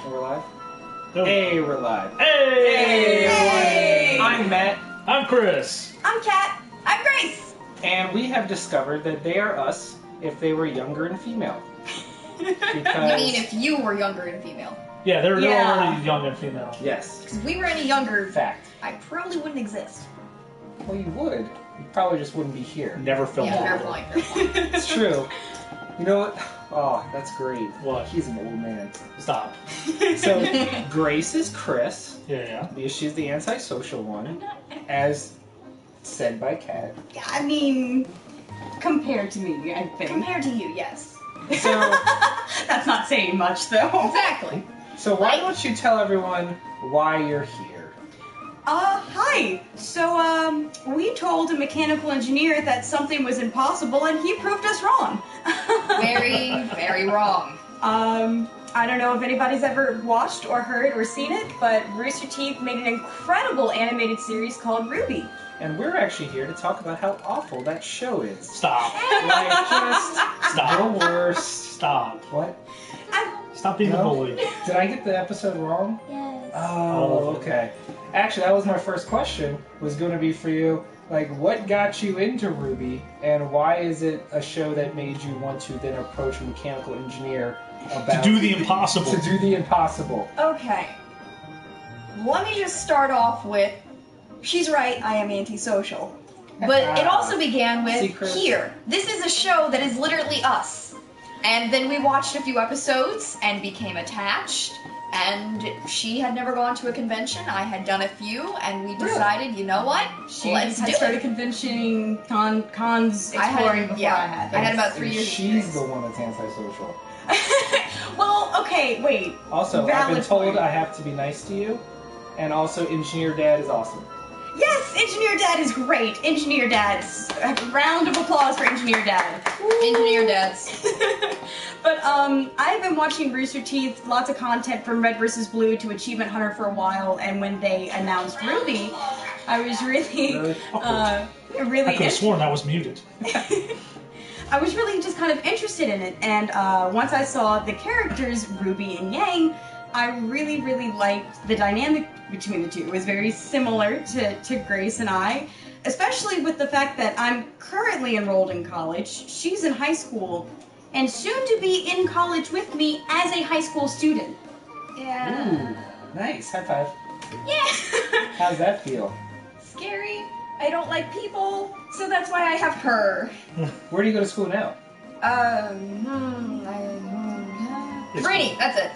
We're live? Nope. Hey, we're live. Hey! Hey! I'm Matt. I'm Chris. I'm Cat. I'm Grace. And we have discovered that they are us if they were younger and female. Because... You mean if you were younger and female? Yeah, they're Yeah. already young and female. Yes. Because if we were any younger, Fact. I probably wouldn't exist. Well, you would. You probably just wouldn't be here. Never filmed Yeah, it. fair point, fair point. It's true. You know what? Oh, that's great. What? He's an old man. Stop. So, Grace is Chris, Yeah. because she's the antisocial one, as said by Kat. Yeah, I mean, compared to me, I think. Compared to you, yes. So, That's not saying much, though. Exactly. so why don't you tell everyone why you're here? Hi. So, we told a mechanical engineer that something was impossible, and he proved us wrong. Very, very wrong. I don't know if anybody's ever watched or heard or seen it, but Rooster Teeth made an incredible animated series called Rwby. And we're actually here to talk about how awful that show is. Stop. Like, just Stop. the worst. Stop. What? Stop being a No? bully. Did I get the episode wrong? Yes. Oh, okay. Actually, that was my first question, was going to be for you. Like, what got you into Rwby, and why is it a show that made you want to then approach a mechanical engineer about... To do the impossible. To do the impossible. Okay. Let me just start off with, she's right, I am antisocial. But it also began with Secret. here. This is a show that is literally us. And then we watched a few episodes and became attached. And she had never gone to a convention. I had done a few, and we decided, you know what? She Let's had do started it. convention cons exploring before I had. I had about 3 And years she's experience. the one that's antisocial. Well, okay, wait. Also, I've Valid been told point. I have to be nice to you, and also Engineer Dad is awesome. Yes, Engineer Dad is great. Engineer Dad's a round of applause for Engineer Dad. Engineer dads. But I've been watching Rooster Teeth, lots of content from Red vs. Blue to Achievement Hunter for a while, and when they announced Rwby, I was really, Really? really I could have sworn that was muted. I was really just kind of interested in it, and once I saw the characters, Rwby and Yang, I really, really liked the dynamic between the two. It was very similar to Grace and I, especially with the fact that I'm currently enrolled in college, she's in high school, and soon to be in college with me as a high school student. Yeah. Ooh, nice. High five. Yeah. How's that feel? Scary. I don't like people, so that's why I have her. Where do you go to school now? Brainy, that's it.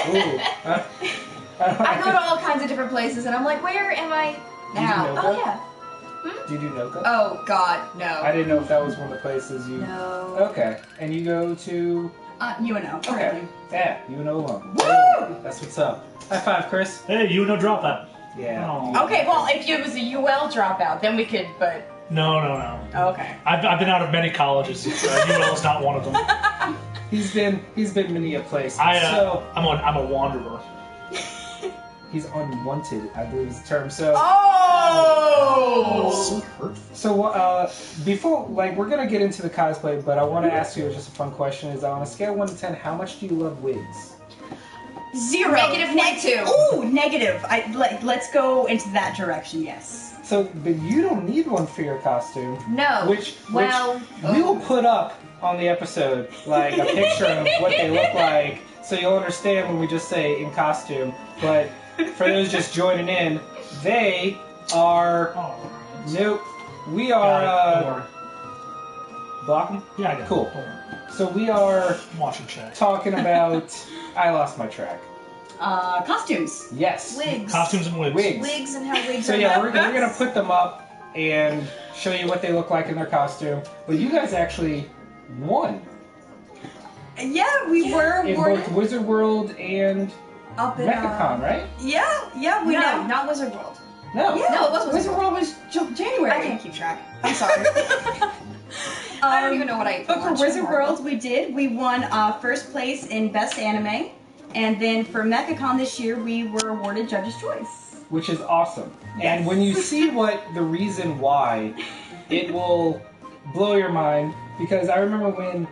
Ooh. I go to all kinds of different places, and I'm like, where am I now? Do you know Oh, that? yeah. Do you do Noka? Oh, God, no. I didn't know if that was one of the places you... No. Okay. And you go to... UNO. Okay. Yeah, you know one. Woo! That's what's up. High five, Chris. Hey, you no dropout. Yeah. Oh. Okay, well, if it was a UL dropout, then we could, but... No. Okay. I've been out of many colleges. UL is not one of them. He's been many a place. So I'm a wanderer. he's unwanted, I believe is the term. So Oh! So hurtful. so before we're gonna get into the cosplay, but I want to ask you just a fun question: is on a scale of 1 to 10, how much do you love wigs? 0. -2. Ooh, negative. Let's go into that direction, yes. So, but you don't need one for your costume. No. Which well, we will put up on the episode, like a picture of what they look like, so you'll understand when we just say in costume. But for those just joining in, they are. Oh. Nope. We Got it. are. Don't worry. Block 'em? Yeah, I got it. Cool. Don't worry. So we are I'm watching chat. talking about. I lost my track. Costumes. Yes. wigs. Costumes and wigs. Wigs. Wigs and how wigs So are yeah, made. we're gonna put them up and show you what they look like in their costume. But you guys actually won Yeah, we were in awarded both Wizard World and up in MechaCon, right? Yeah, we No, know. not Wizard World. No. Yeah, No, it was Wizard World was January. I can't keep track. I'm sorry. I don't even know what I ate. But for lunch Wizard tomorrow. World, we won first place in Best Anime, and then for MechaCon this year, we were awarded Judge's Choice. Which is awesome. Yes. And when you see what the reason why, it will blow your mind. Because I remember when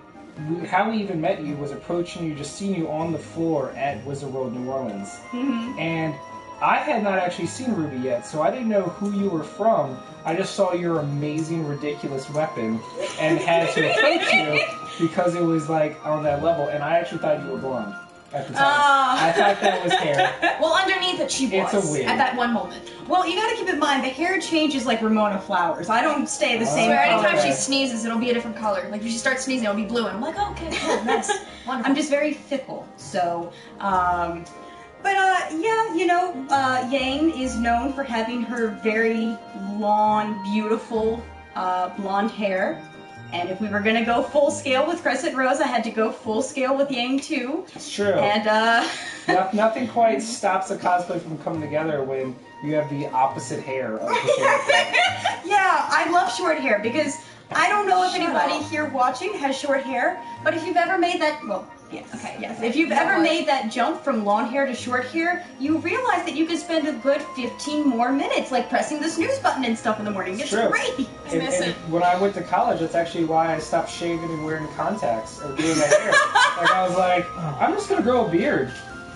how we even met you was approaching you, just seeing you on the floor at Wizard World New Orleans. Mm-hmm. And I had not actually seen Rwby yet, so I didn't know who you were from. I just saw your amazing, ridiculous weapon and had to approach you because it was like on that level, and I actually thought you were blonde at the time. I thought that was hair. Well, underneath it, she was. It's a wig. At that one moment. Well, you gotta keep in mind, the hair changes like Ramona Flowers. I don't stay the I same swear, color. anytime she sneezes, it'll be a different color. Like, if she starts sneezing, it'll be blue, and I'm like, okay, cool, nice, wonderful. I'm just very fickle, so, yeah, you know, Yang is known for having her very long, beautiful, blonde hair. And if we were gonna go full scale with Crescent Rose, I had to go full scale with Yang too. It's true. And, Nothing quite stops a cosplay from coming together when you have the opposite hair of the character. Yeah, I love short hair because I don't know if anybody here watching has short hair, but if you've ever made that, well, yes. Okay, yes. If you've ever made that jump from long hair to short hair, you realize that you can spend a good 15 more minutes, like pressing the snooze button and stuff in the morning. It's True. great. And when I went to college, that's actually why I stopped shaving and wearing contacts or doing my hair. Like, I was like, I'm just going to grow a beard.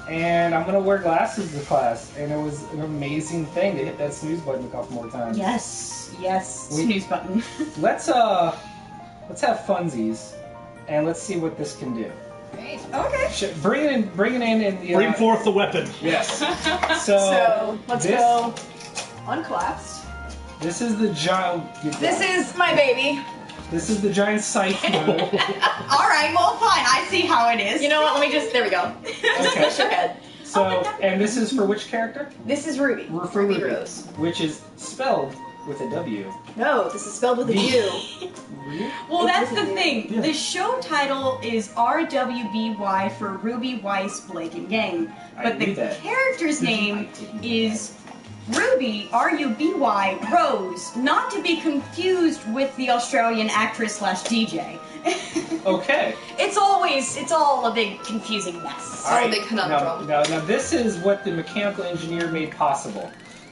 And I'm going to wear glasses to class. And it was an amazing thing to hit that snooze button a couple more times. Yes, snooze button. Let's have funsies. And let's see what this can do. Great. Okay. Bring it in the... Bring forth the weapon. Yes. So, let's this, go unclasped. This is the giant... This is my baby. This is the giant scythe mode. Alright, well, fine. I see how it is. You know what, let me just, there we go. Just push your head. So, and this is for which character? This is Rwby. For Rwby Rwby, Rose. which is spelled with a W. No, this is spelled with a U. Really? Well, that's the It's- thing. Yeah. The show title is RWBY for Rwby, Weiss, Blake, and Yang. I But knew the that. character's name is Rwby, R-U-B-Y, Rose, not to be confused with the Australian actress / DJ. Okay. It's all a big confusing mess. All a big conundrum. Now, this is what the mechanical engineer made possible.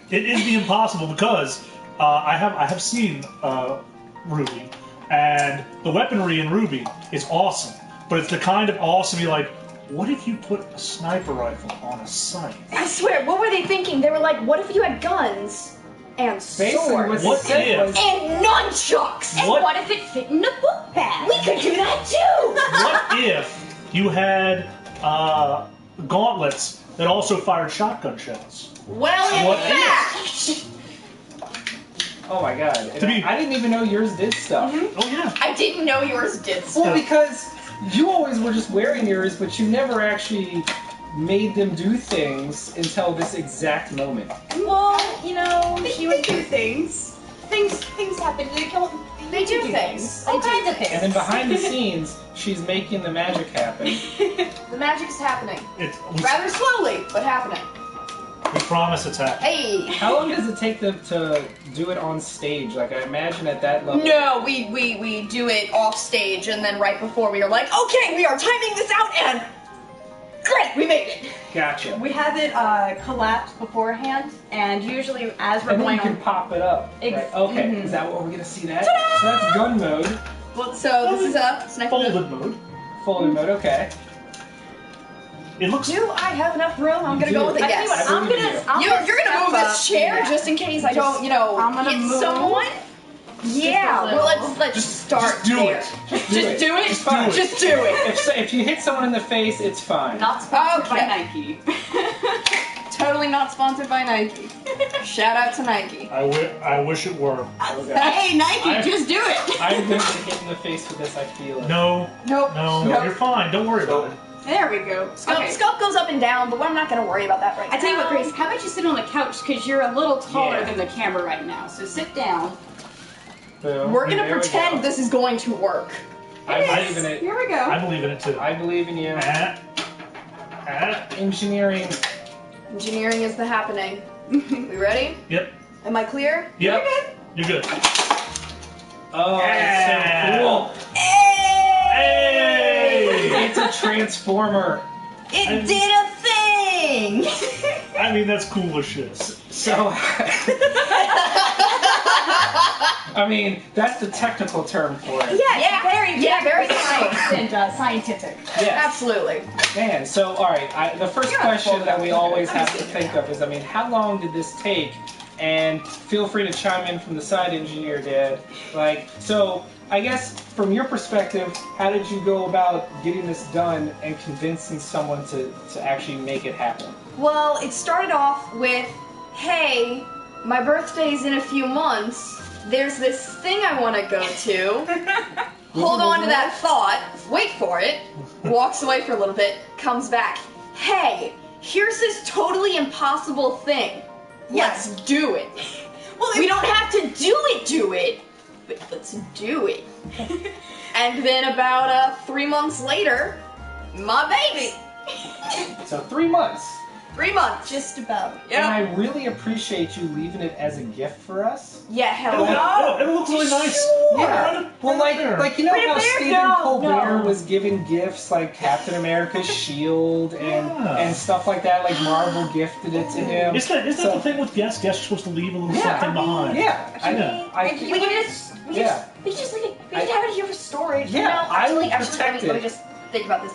It is the impossible because I have seen Rwby, and the weaponry in Rwby is awesome. But it's the kind of awesome you're like, what if you put a sniper rifle on a scythe? I swear, what were they thinking? They were like, what if you had guns and Basically, swords? what What they said if- was, And nunchucks! And What- what if it fit in a book bag? We could do that too! What if you had gauntlets that also fired shotgun shells? Well, in What fact, oh my god. And To be- I didn't even know yours did stuff. Oh yeah. I didn't know yours did Well, stuff. because you always were just wearing yours, but you never actually made them do things until this exact moment. Well, you know, she would do things. Things happen. They do things. All They do kinds of things. And then behind the scenes, she's making the magic happen. The magic's happening. We Rather slowly, but happening. promise it's happening. Hey! How long does it take them to do it on stage? Like, I imagine at that level. No, we do it off stage, and then right before we are like, okay, we are timing this out, and great, we made it. Gotcha. We have it collapsed beforehand, and usually as we're And then going you can on. pop it up. Right? Okay, Mhm. is that what we're gonna see that? Ta-da! So that's gun mode, Well, so this is a sniper mode. Folded mode. folded mode. Okay. It looks. Do I have enough room? I'm gonna You go do. with a I tell you yes. what, I believe You're gonna move step this up. chair Yeah. just in case I don't, I'm gonna hit move. someone? Yeah, little. well, let's start just do there. it. Just do Just it. do it? It's fine. Just do it. If you hit someone in the face, it's fine. Not sponsored by Okay. Nike. Totally not sponsored by Nike. Shout out to Nike. I wish it were. Okay. Hey, Nike, I- just do it. I'm going to get hit in the face with this. I feel it. No, Nope. no, Nope. you're fine. Don't worry about it. There we go. Scope, Okay. scope goes up and down, but I'm not gonna worry about that right now. I tell you what, Grace, how about you sit on the couch because you're a little taller than the camera right now. So sit down. Boom. We're gonna There we pretend go. this is going to work. I believe in it. Here we go. I believe in it too. I believe in you. Engineering. Engineering is the happening. We ready? Yep. Am I clear? Yep. You're good. Oh, Yeah. it's so cool. Hey! It's a transformer. It did a thing. I mean, that's cool as shit. So, I mean, that's the technical term for it. Yes, very science. and scientific. Yes. Absolutely. Man, so, alright, the first question that we always have to think of is, I mean, how long did this take? And feel free to chime in from the side engineer, Dad. Like, so, I guess, from your perspective, how did you go about getting this done and convincing someone to actually make it happen? Well, it started off with, hey, my birthday's in a few months. There's this thing I want to go to. Hold on to that thought. Wait for it. Walks away for a little bit. Comes back. Hey, here's this totally impossible thing. Let's do it. Well, we don't have to do it, but let's do it. And then about 3 months later, my baby. So 3 months. 3 months. Just about. And I really appreciate you leaving it as a gift for us. Yeah, hell no. It'll look really nice. Sure. Yeah. Well, like you know how Stephen Colbert was giving gifts like Captain America's shield and stuff like that, like Marvel gifted it to him. Isn't that the thing with guests? Guests are supposed to leave a little something behind. Yeah. We can just leave it. We can have it here for storage. Yeah, you know? I would Actually, protect let me it. just think about this.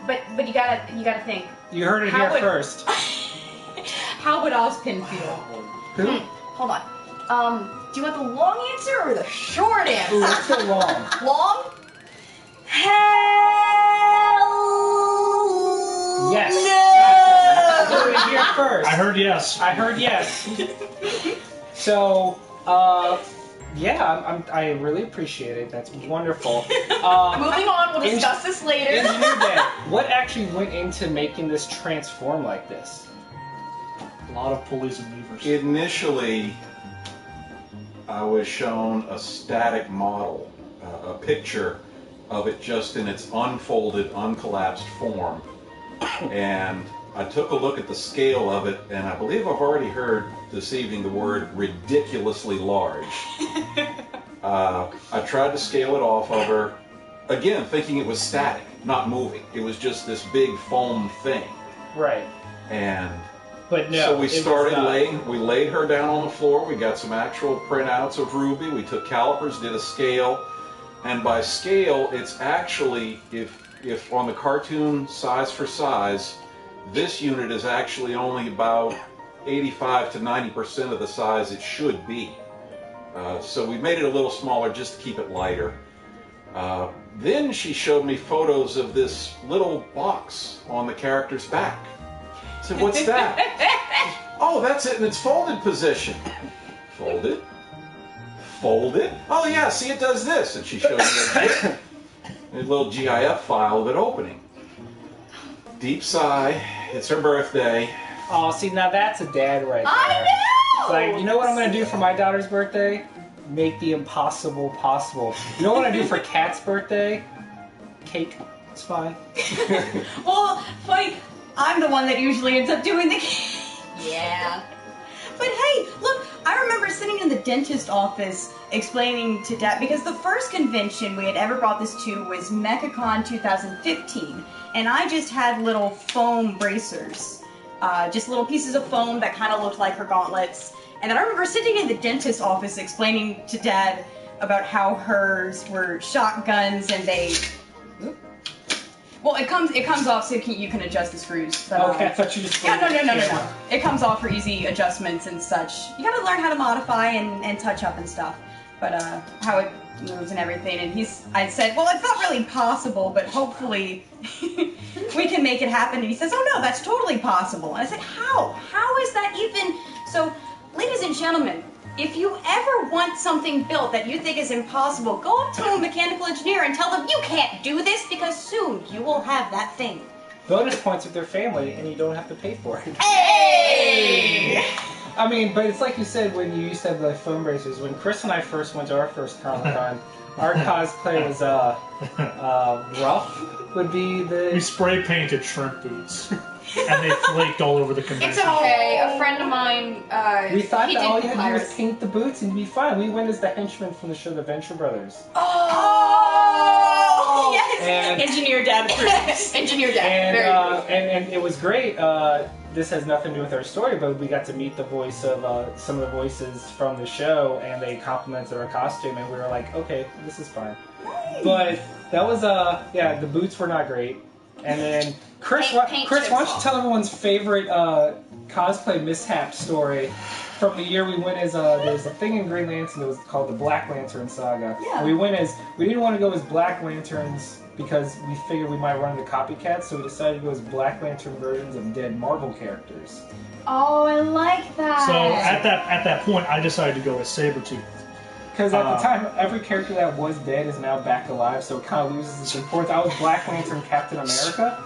But you gotta think. You heard it How here would- first. How would Ozpin feel? Who? Hold on. Do you want the long answer or the short answer? Ooh, let's go long. Long? Hell Yes. no! You heard it here first. I heard yes. I heard yes. So, yeah, I really appreciate it. That's wonderful. Moving on, we'll discuss this later. Engineer Dad, what actually went into making this transform like this? A lot of pulleys and levers. Initially, I was shown a static model, a picture of it just in its unfolded, uncollapsed form. And I took a look at the scale of it, and I believe I've already heard this evening the word ridiculously large. I tried to scale it off of her, again, thinking it was static, not moving. It was just this big foam thing. Right. And But no. so we it was started not. we laid her down on the floor, we got some actual printouts of Rwby, we took calipers, did a scale, and by scale, it's actually, if on the cartoon size for size, this unit is actually only about 85 to 90% of the size it should be. So we made it a little smaller just to keep it lighter. Then she showed me photos of this little box on the character's back. I said, what's that? Oh, that's it in its folded position. Folded? Folded? Oh yeah, see it does this. And she showed me a little GIF file of it opening. Deep sigh. It's her birthday. Oh, see, now that's a dad right there. I know! It's like, you know what I'm going to do for my daughter's birthday? Make the impossible possible. You know what I do for Kat's birthday? Cake. It's fine. Well, funny, I'm the one that usually ends up doing the cake. Yeah. But hey, look, I remember sitting in the dentist office explaining to Dad, because the first convention we had ever brought this to was MechaCon 2015, and I just had little foam bracers, just little pieces of foam that kind of looked like her gauntlets. And then I remember sitting in the dentist office explaining to Dad about how hers were shotguns and they... Well, it comes off so you can adjust the screws. But, Okay, I thought you just... Yeah, no. It comes off for easy adjustments and such. You gotta learn how to modify and touch up and stuff. But how it moves and everything. And I said, well, it's not really possible, but hopefully we can make it happen. And he says, oh no, that's totally possible. And I said, how? How is that even? So, ladies and gentlemen, if you ever want something built that you think is impossible, go up to a mechanical engineer and tell them you can't do this because soon you will have that thing. Bonus points with their family, and you don't have to pay for it. Hey! I mean, but it's like you said when you used to have the foam bracers. When Chris and I first went to our first Comic-Con, our cosplay was rough. Would be the... We spray painted shrimp boots, and they flaked all over the convention. It's okay. A friend of mine, We thought he that did all you had to do pirates. was paint the boots and you'd be fine. We went as the henchmen from the show The Venture Brothers. Oh! Yes! And Engineer Dad approves. Engineer Dad. Very good. and it was great. This has nothing to do with our story, but we got to meet the voice of some of the voices from the show, and they complimented our costume, and we were like, okay, this is fine. Nice. But that was the boots were not great. And then Chris, Paint Chris, why don't chips you tell everyone's favorite cosplay mishap story from the year we went as there's a thing in Green Lantern that was called the Black Lantern Saga. Yeah. We didn't want to go as Black Lanterns because we figured we might run into copycats, so we decided to go as Black Lantern versions of dead Marvel characters. Oh, I like that. So at that point, I decided to go as Sabretooth. Because at the time, every character that was dead is now back alive, so it kind of loses its importance. I was Black Lantern Captain America.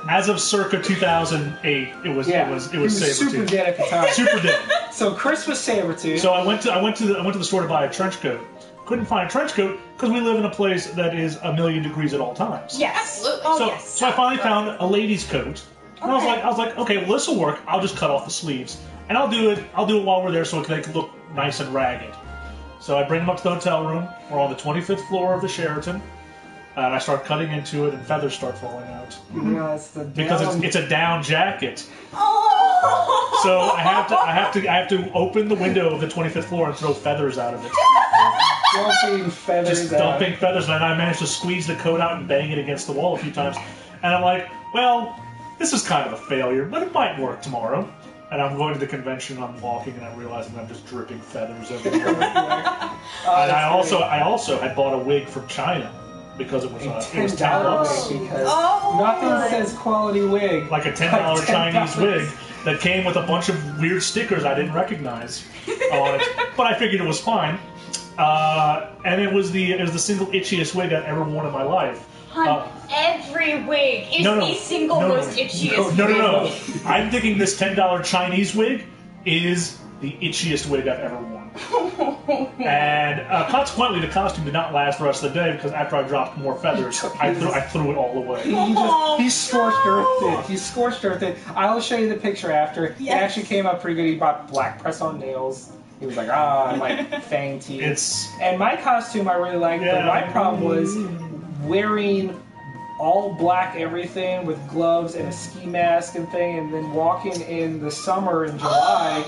As of circa 2008, it was He was super Sabretooth. dead at the time. Super dead. So Chris was Sabretooth. So I went to the store to buy a trench coat. Couldn't find a trench coat because we live in a place that is 1,000,000 degrees at all times. Yes. Absolutely. Oh, So, yes. so I finally found a lady's coat. And Okay. I was like, okay, well this will work. I'll just cut off the sleeves, and I'll do it while we're there so they can look nice and ragged. So I bring them up to the hotel room. We're on the 25th floor of the Sheraton, and I start cutting into it, and feathers start falling out because it's a down jacket. Oh. So I have to open the window of the 25th floor and throw feathers out of it. dumping feathers Just out. dumping feathers, and I managed to squeeze the coat out and bang it against the wall a few times. And I'm like, well, this is kind of a failure, but it might work tomorrow. And I'm going to the convention, I'm walking, and I'm realizing I'm just dripping feathers everywhere. And I also had bought a wig from China because it was $10 $10. wig because Oh. nothing says quality wig. Like a $10 Chinese wig that came with a bunch of weird stickers I didn't recognize on it, but I figured it was fine. And it was the single itchiest wig I've ever worn in my life. Every wig is the single most itchiest No. wig. I'm thinking this $10 Chinese wig is the itchiest wig I've ever worn. And consequently, the costume did not last the rest of the day because after I dropped more feathers, I threw it all away. He scorched earthed it. He scorched earthed it. I'll show you the picture after. Yes. It actually came out pretty good. He bought black press-on nails. He was like, and like fang teeth. And my costume I really liked, but my problem was wearing all black everything with gloves and a ski mask and thing, and then walking in the summer in July.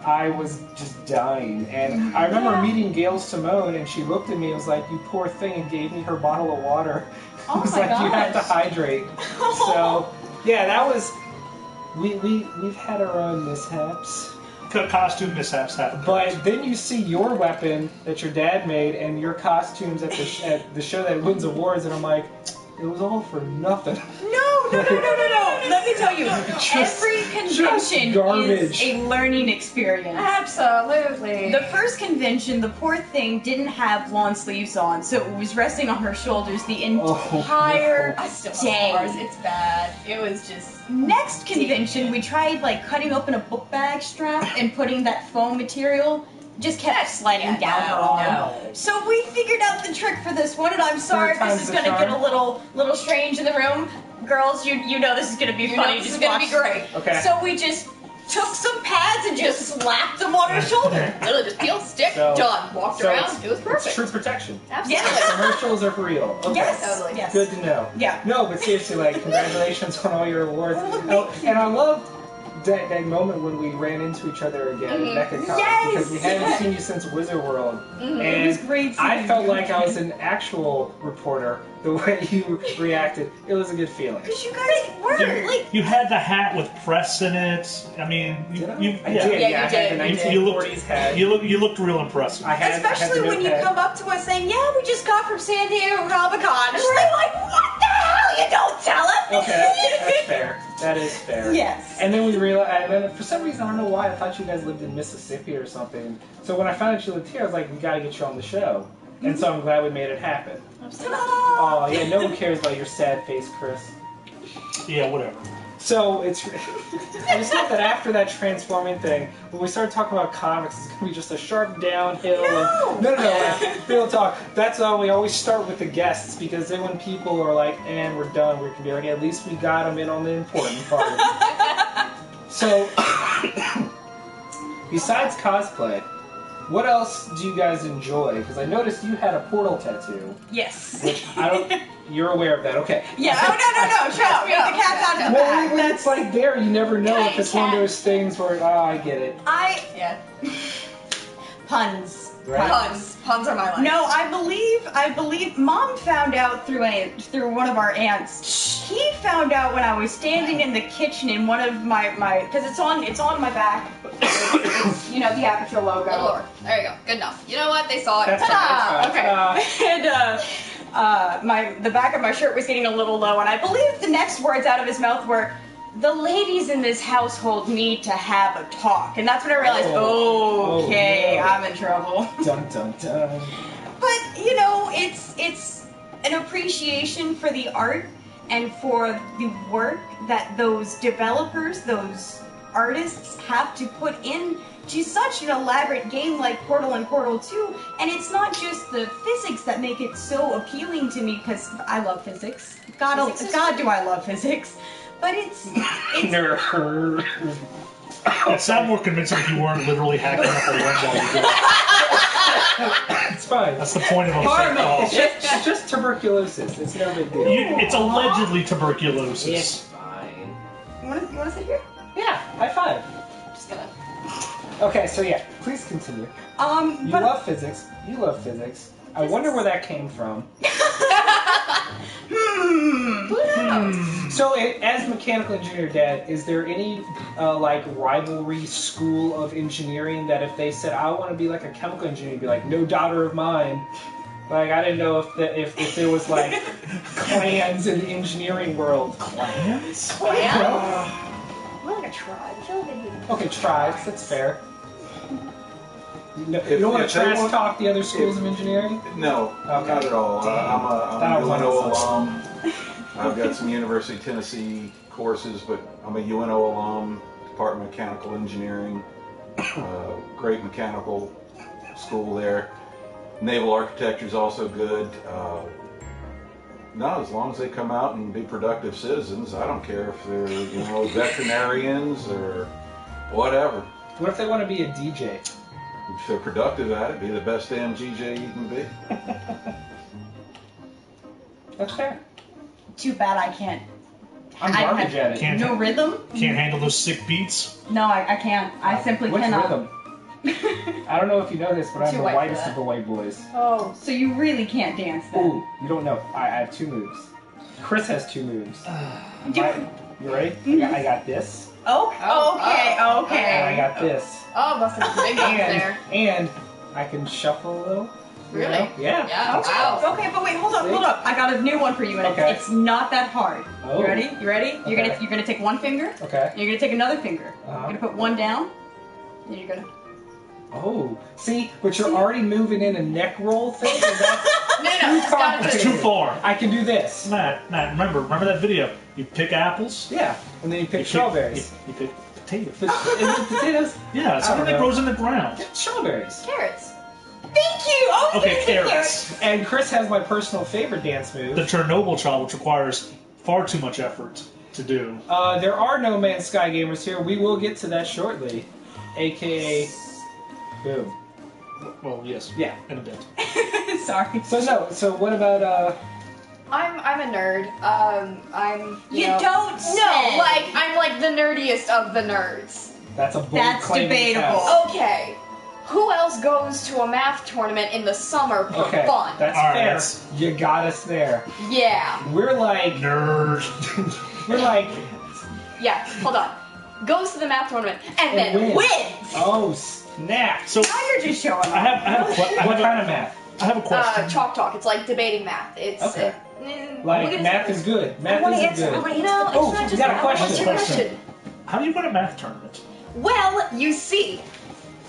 I was just dying. And I remember meeting Gail Simone, and she looked at me and was like, you poor thing, and gave me her bottle of water. Oh It was my like, you have to gosh. hydrate. So, yeah, that was... We've had our own mishaps. Costume mishaps happen. But then you see your weapon that your dad made and your costumes at the show that wins awards, and I'm like, it was all for nothing. No. Let me tell you, every convention garbage. is a learning experience. Absolutely. The first convention, the poor thing didn't have lawn sleeves on, so it was resting on her shoulders the entire I still have day. ours. It's bad. It was just... Next convention, we tried like cutting open a book bag strap and putting that foam material. Just kept sliding down her arm. No. So we figured out the trick for this one, and I'm sorry if this is time's going the to get a charm. little strange in the room. Girls, you know this is going to be funny. This is Just going to watch. be great. Okay. So we just took some pads and just slapped them on her shoulder. Literally just peel, stick, So- done. Walked so around. It was It's perfect. true protection. Absolutely. Yes. Commercials are for real. Okay. Yes. Totally. Yes. Good to know. Yeah. No, but seriously, like, congratulations on all your awards. Oh, thank you. And I loved that moment when we ran into each other again at MechaCon, Yes, because we hadn't yes. seen you since Wizard World. Mhm. And It was great I seeing felt you. like I was an actual reporter, the way you reacted. It was a good feeling. Because you guys were like, You had the hat with press in it. I mean, I did. Yeah, you I had did. the You did. 1940s hat. you looked real impressive. I had the especially when you notepad. come up to us saying, "Yeah, we just got from San Diego Comic Con," and we're like, "What the hell? You don't tell us." Okay, that's fair. That is fair. Yes. And then we realized, and then for some reason, I don't know why, I thought you guys lived in Mississippi or something. So when I found out you lived here, I was like, we gotta get you on the show. And so I'm glad we made it happen. Ta-da! Oh, yeah, no one cares about your sad face, Chris. Yeah, whatever. So I just thought that after that transforming thing, when we started talking about comics, it's gonna be just a sharp downhill. No! And real talk. That's why we always start with the guests, because then when people are like, "And we're done," we can be like, "At least we got them in on the important part." So, besides cosplay, what else do you guys enjoy? Because I noticed you had a portal tattoo. Yes. Which I don't. You're aware of that, okay? Yeah. Oh no! Shut up. The cat's out of the Well, bag. when it's like there, you never know Good if it's one of cat. those things where I get it. Yeah. Puns. Right? Puns are my life. No, I believe Mom found out through one of our aunts. He found out when I was standing in the kitchen in one of my because it's on my back. It's, you know, the Aperture logo. Good lord. There you go. Good enough. You know what? They saw it. That's fine, Ta-da! that's fine. And the back of my shirt was getting a little low, and I believe the next words out of his mouth were, "The ladies in this household need to have a talk," and that's when I realized, okay, Oh, no. I'm in trouble. Dun dun dun. But you know, it's an appreciation for the art and for the work that those developers, those artists have to put in to such an elaborate game like Portal and Portal 2. And it's not just the physics that make it so appealing to me, because I love physics. God do I love physics. But it's Nerd. It sounded more convincing if you weren't literally hacking up a web while you did it. It's fine. That's the point of a fake call. It's just tuberculosis. It's no big deal. It's allegedly tuberculosis. It's fine. You wanna sit here? Yeah, high five. Just gonna. Okay, so yeah, please continue. You But love physics. You love physics. I wonder where that came from. So, as mechanical engineer dad, is there any like rivalry school of engineering that if they said I want to be like a chemical engineer, you'd be like, no daughter of mine. Like I didn't know if there was like clans in the engineering world. Clans? Well, we're like a tribe. Okay, tribes. That's fair. You If- don't want if to they trash want- talk the other schools of engineering? No, Okay. not at all. I'm That a was UNO awesome. alum. I've got some University of Tennessee courses, but I'm a UNO alum, Department of Mechanical Engineering, great mechanical school there. Naval architecture is also good. No, as long as they come out and be productive citizens, I don't care if they're veterinarians or whatever. What if they want to be a DJ? If they're productive at it, be the best damn GJ you can be. That's fair. Too bad I can't. I'm I garbage have- at it. Can't, No rhythm? can't handle those sick beats. No, I can't. I simply What's cannot. rhythm? I don't know if you know this, but I'm Too the white for whitest that. of the white boys. Oh, so you really can't dance then? Ooh, you don't know. I have 2 moves. Chris has 2 moves. Do- You ready? I got this, Oh, okay. and I got this. Oh, must have been big ones there. And I can shuffle a little. you Really? know? Yeah. Yeah. Wow. Okay, but wait, hold See? up. I got a new one for you, and Okay. it's not that hard. Oh. You ready? You're Okay. gonna take one finger. Okay. You're gonna take another finger. Uh-huh. You're gonna put one down. And you're gonna. Oh, see, but you're already moving in a neck roll thing. And that's No, it's gotta That's be. too far. I can do this. Matt, remember that video? You pick apples. Yeah, and then you pick You strawberries. You pick potatoes. Is it potatoes? Yeah, it's I don't something that know. grows in the ground. Strawberries. Carrots. Thank you. Oh, Okay, yes, carrots. And Chris has my personal favorite dance move. The Chernobyl child, which requires far too much effort to do. There are No Man's Sky gamers here. We will get to that shortly. AKA, boom. Well, yes. Yeah. In a bit. Sorry. So what about, I'm a nerd. I'm. You know, don't say. No, like I'm like the nerdiest of the nerds. that's a bold That's claim in this debatable. house. Okay. Who else goes to a math tournament in the summer for Okay, fun? that's All right, fair. that's- You got us there. Yeah. We're like, Nerd. we're like, Yeah. Hold on. Goes to the math tournament and then wins. wins. Oh, snap. So Now you're just showing off. I have What kind of math? I have a question. Chalk talk. It's like debating math. It's Okay. look Like, at math his- is good. I Math wanna isn't answer. good. I wanna answer. Oh, It's not you just got a math. question. What's your question? How do you win a math tournament? Well, you see.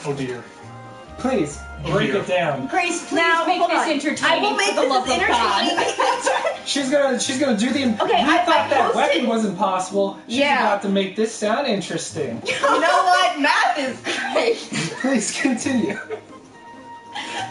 Oh dear. Please, break it down. Grace, please Now, make hold this on. entertaining. I will make for the this love as of God. entertaining. She's gonna do the. Okay, you I thought that posted- weapon wasn't possible. She's Yeah. about to make this sound interesting. You know what? Math is great. Please continue.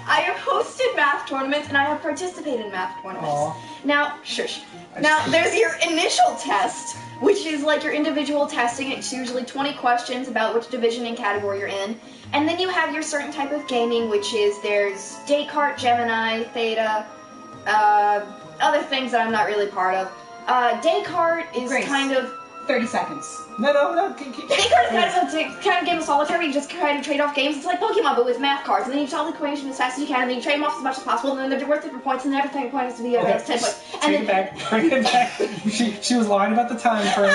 I have hosted math tournaments and I have participated in math tournaments. Aw. Now, shush. Now, there's your initial test, which is like your individual testing. It's usually 20 questions about which division and category you're in. And then you have your certain type of gaming, which is there's Descartes, Gemini, Theta, other things that I'm not really part of. Descartes is Grace. kind of... 30 seconds. No. Descartes is kind of game of solitaire where you just kind of trade off games. It's like Pokemon, but with math cards. And then you solve the equation as fast as you can, and then you trade them off as much as possible, and then they're worth different points, and every point has to be Okay, 10 points. And Take it back. Bring it back. She was lying about the time frame.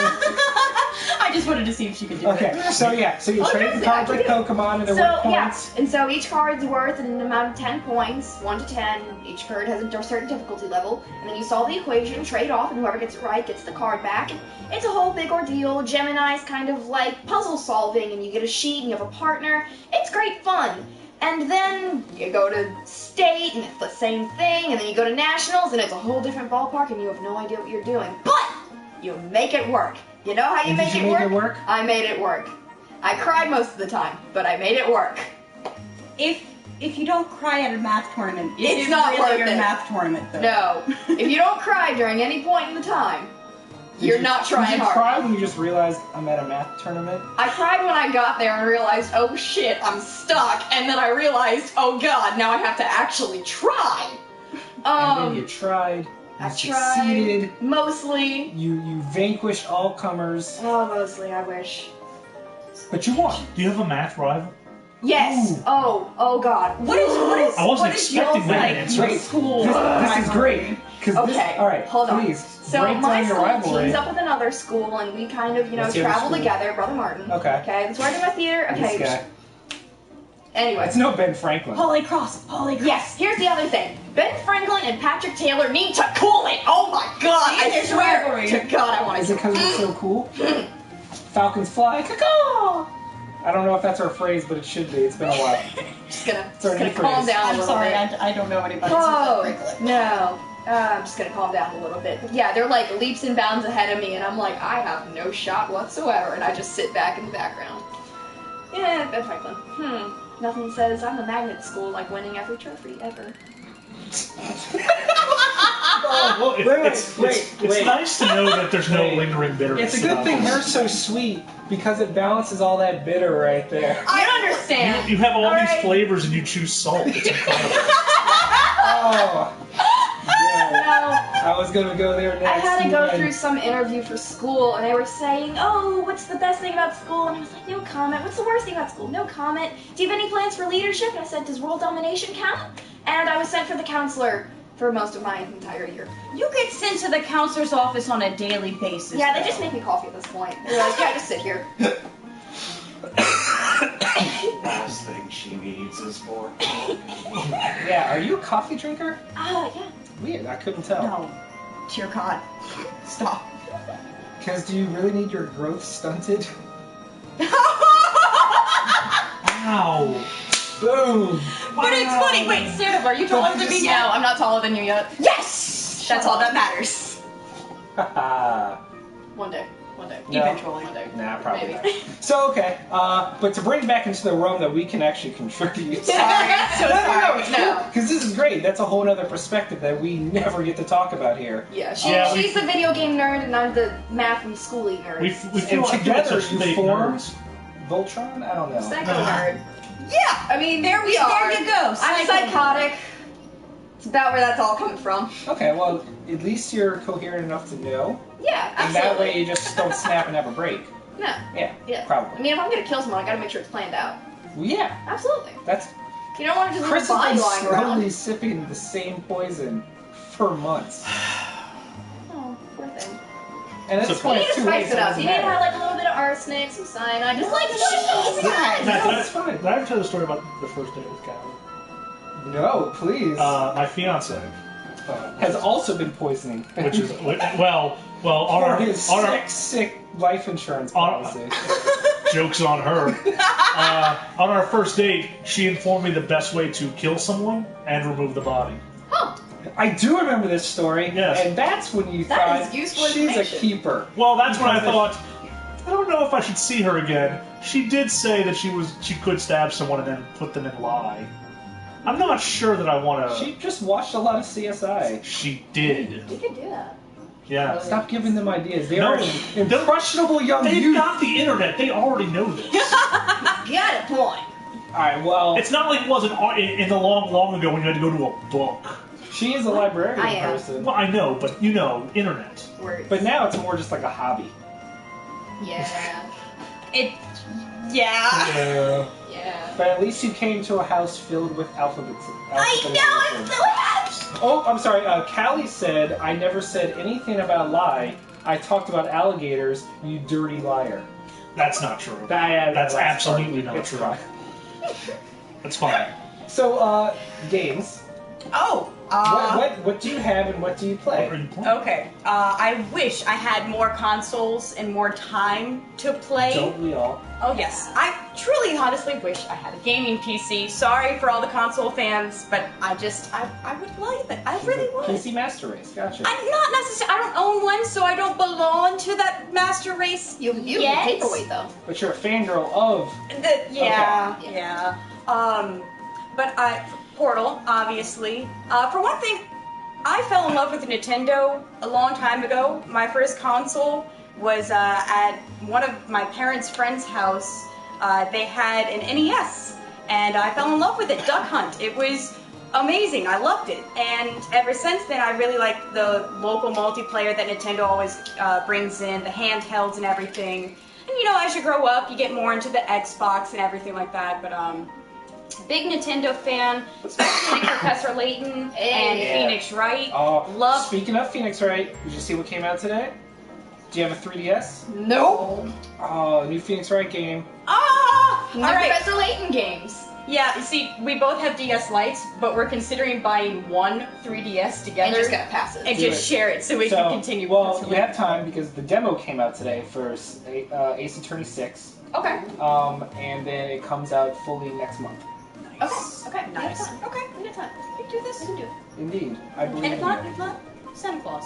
I just wanted to see if she could do it. Okay, so you trade the cards like Pokemon, and they're So, worth yeah, points. and so each card's worth an amount of 10 points, 1 to 10. Each card has a certain difficulty level, and then you solve the equation, trade off, and whoever gets it right gets the card back. And it's a whole big ordeal. Gemini's kind of like puzzle solving, and you get a sheet, and you have a partner. It's great fun. And then you go to state, and it's the same thing, and then you go to nationals, and it's a whole different ballpark, and you have no idea what you're doing. But you make it work. You know how you And make did it you make work? it work? I made it work. I cried most of the time, but I made it work. If you don't cry at a math tournament, is It's it not really worth your it. math tournament though? No. If you don't cry during any point in the time, you're not trying Did you hard. cry when you just realized I'm at a math tournament? I cried when I got there and realized, oh shit, I'm stuck. And then I realized, oh god, now I have to actually try. And then you tried. You I succeeded. tried. Mostly. You vanquished all comers, Oh, mostly, I wish. but you won. Do you have a math rival? Yes. Ooh. Oh god. What is I wasn't what is expecting y'all's, that like, answer. Wait, school this is rivalry? great. Okay, All right, hold on. please So break my down your school rivalry. teams up with another school, and we kind of, What's the other travel school? together. Brother Martin. Okay. Okay, that's where I do my theater. Okay. This guy. Anyway. It's no Ben Franklin. Holy Cross. Yes, here's the other thing. Ben Franklin and Patrick Taylor need to cool it. Oh my god, See, I there's swear rivalry. to god I want Is to it because we're so cool? Falcons fly, caw. I don't know if that's our phrase, but it should be. It's been a while. Just gonna our new calm phrase. down a I'm little sorry, bit. I don't know anybody. Oh, who's a no. I'm just gonna calm down a little bit. But yeah, they're like leaps and bounds ahead of me, and I'm like, I have no shot whatsoever, and I just sit back in the background. Yeah, Ben Franklin. Nothing says I'm a magnet school like winning every trophy ever. Well, Wait. it's nice to know that there's no Wait. lingering bitterness. It's a good about thing this. they're so sweet because it balances all that bitter right there. I understand. You have all these Alright. flavors and you choose salt. It's incredible. Oh. Yeah. No. I was gonna go there next. I had to go and- through some interview for school, and they were saying, oh, what's the best thing about school? And I was like, no comment. What's the worst thing about school? No comment. Do you have any plans for leadership? And I said, does world domination count? And I was sent for the counselor for most of my entire year. You get sent to the counselor's office on a daily basis. Yeah, they just make me coffee at this point. They're like, yeah, just sit here. Last thing she needs is more. Yeah, are you a coffee drinker? Yeah. Weird, I couldn't tell. No. Dear God. Stop. Because do you really need your growth stunted? Wow. Boom! But it's funny. Wait, Sarah, are you taller than me No, now? I'm not taller than you yet. Yes! That's all that matters. Haha. One day. One day. No. Eventually. One day. Nah, probably Maybe. not. So, okay, but to bring it back into the realm that we can actually contribute. Sorry. So sorry. No. Because this is great. That's a whole other perspective that we never get to talk about here. Yeah, Yeah, she's the video game nerd, and I'm the math and schooly nerd. We feel And like together we're such you fake form nerds. Voltron? I don't know. Psycho nerd. Yeah. I mean, There we are. There you go. I'm psychotic. It's about where that's all coming from. Okay, well, at least you're coherent enough to know. Yeah, And absolutely. that way you just don't snap and have a break. No. Yeah, Yeah. I probably. mean, if I'm gonna kill someone, I gotta make sure it's planned out. Well, yeah, Absolutely. that's... You don't want to just Chris leave a has body been lying slowly around. sipping the same poison for months. Oh, poor thing. And at So this You point, need it's to too late, spice so it it up. doesn't You need to matter. have like a little bit of arsenic, some cyanide, just like cheese. Matt, That's fine. did I ever tell the story about the first date with Callie? No, please. My fiance, Has also been poisoning. which is well, on for our, his on our sick life insurance On- policy. jokes on her. On our first date, she informed me the best way to kill someone and remove the body. Huh. I do remember this story, Yes. and that's when you That thought is useful she's a information. keeper. Well, that's when I Because thought, I don't know if I should see her again. She did say that she could stab someone and then put them in lie. I'm not sure that I want to. She just watched a lot of CSI. She did. You could do that. Yeah. Stop giving them ideas. They No, are impressionable young They've youth. got the internet. They already know this. Got a point. Alright, well, It's not like it wasn't in the long ago when you had to go to a book. she is a librarian I am. person. Well, I know, but internet. Words. But now it's more just like a hobby. Yeah. Yeah. Yeah. But at least you came to a house filled with alphabets. I know, I'm so happy. Oh, I'm sorry. Callie said, I never said anything about lie. I talked about alligators, you dirty liar. That's not true. That's absolutely not true. That's fine. So, games. Oh. What do you have and what do you play? Okay. I wish I had more consoles and more time to play. Don't we all? Oh yes, I truly, honestly wish I had a gaming PC. Sorry for all the console fans, but I would like it. I really would. PC Master Race, gotcha. I'm not necessarily. I don't own one, so I don't belong to that master race. You yet. paperweight though. But you're a fangirl of. Yeah. Okay. Yeah. But Portal, obviously. For one thing, I fell in love with Nintendo a long time ago. My first console was at one of my parents' friend's house. They had an NES, and I fell in love with it. Duck Hunt. It was amazing. I loved it. And ever since then, I really like the local multiplayer that Nintendo always brings in, the handhelds and everything. And as you grow up, you get more into the Xbox and everything like that. But big Nintendo fan, especially Professor Layton and Phoenix Wright. Love. Speaking of Phoenix Wright, did you see what came out today? Do you have a 3DS? No. Oh, new Phoenix Wright game. New Professor Layton games. Yeah, you see, we both have DS Lites, but we're considering buying one 3DS together. And just gonna pass it. And just share it so we can continue. Well, you have time because the demo came out today for Ace Attorney 6. Okay. And then it comes out fully next month. Okay. Nice. Okay. We got time. We can do this. We can do it. Indeed. I believe And in if not, you. Santa Claus.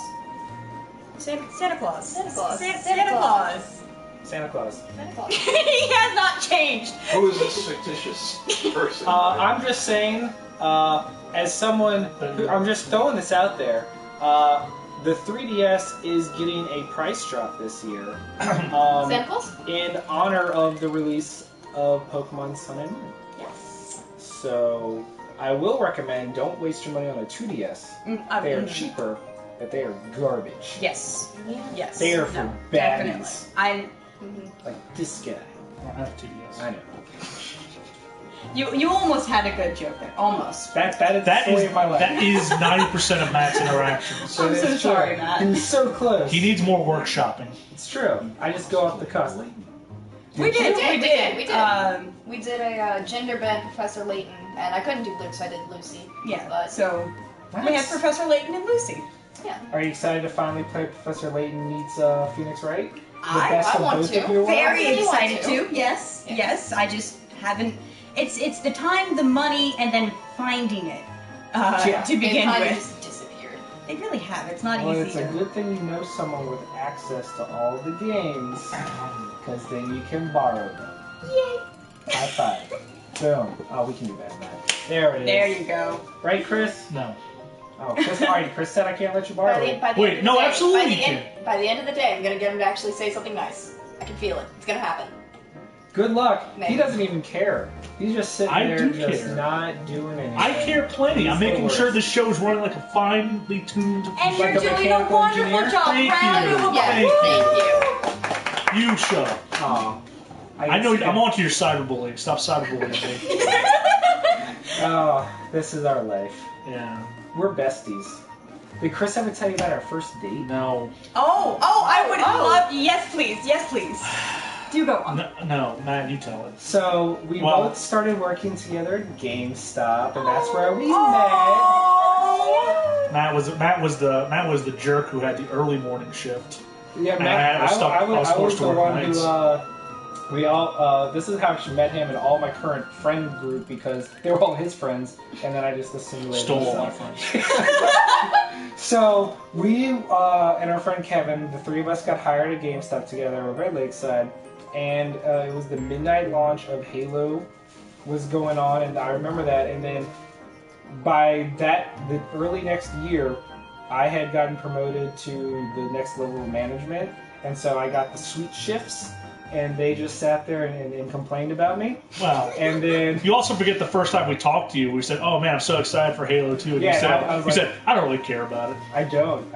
Santa Claus. Santa Claus. Santa Claus. Santa Claus. Santa Claus. He has not changed. Who is this fictitious person? I'm just saying, as someone, I'm just throwing this out there. The 3DS is getting a price drop this year. Santa Claus? In honor of the release of Pokemon Sun and Moon. Yes. So, I will recommend don't waste your money on a 2DS. They are cheaper, but they are garbage. Yes. Yes. They are for definitely. baddies. Like this guy. I don't have 2DS. I know. You almost had a good joke there. Almost. That is the story of my life. That is 90% of Matt's interactions. I'm so It's sorry, true. Matt. He was so close. He needs more workshopping. It's true. I just go off the cusp. We did. We did a gender bent Professor Layton, and I couldn't do Luke, so I did Lucy. Yeah. But So we had Professor Layton and Lucy. yeah. Are you excited to finally play Professor Layton meets Phoenix Wright? I want to. Very really want excited to. to. Yes. Yeah. Yes. I just haven't. It's the time, the money, and then finding it to begin It with. just disappeared. They really have. It's not Well, easy. it's a good thing you know someone with access to all the games, because then you can borrow them. Yay! High five. Boom. Oh, we can do that, man. There it is. There you go. Right, Chris? No. Oh, Chris, alright, Chris said I can't let you borrow it. Wait, no, absolutely you By the end of the day, I'm gonna get him to actually say something nice. I can feel it. It's gonna happen. Good luck. Maybe. He doesn't even care. He's just sitting I there do just care. not doing anything. I care plenty. I'm He's the making worst. sure this show's running like a finely tuned. And Like you're a doing a mechanical wonderful engineer? job. Thank Round you. of applause. Thank you. You shut up. Aw. I know I'm onto your cyberbullying. Stop cyberbullying me. Oh, this is our life. Yeah. We're besties. Did Chris ever tell you about our first date? No. I would love. Yes, please. Yes, please. Do go on. No, Matt, you tell it. So we Well- both started working together at GameStop, and that's where we Oh. Matt was the jerk who had the early morning shift. met. Yeah, And Matt, I was stuck- I was I forced was to the work one nights. who. We all. This is how I actually met him and all my current friend group because they were all his friends, and then I just assimilated Stole all my myself. friends. So we and our friend Kevin, the three of us got hired at GameStop together over at Lakeside, and it was the midnight launch of Halo was going on, and I remember that. And then by the early next year, I had gotten promoted to the next level of management, and so I got the sweet shifts, and they just sat there and complained about me. Wow. And then You also forget the first time we talked to you, we said, "Oh man, I'm so excited for Halo 2." And Yeah, you said, I was like- "I don't really care about it." I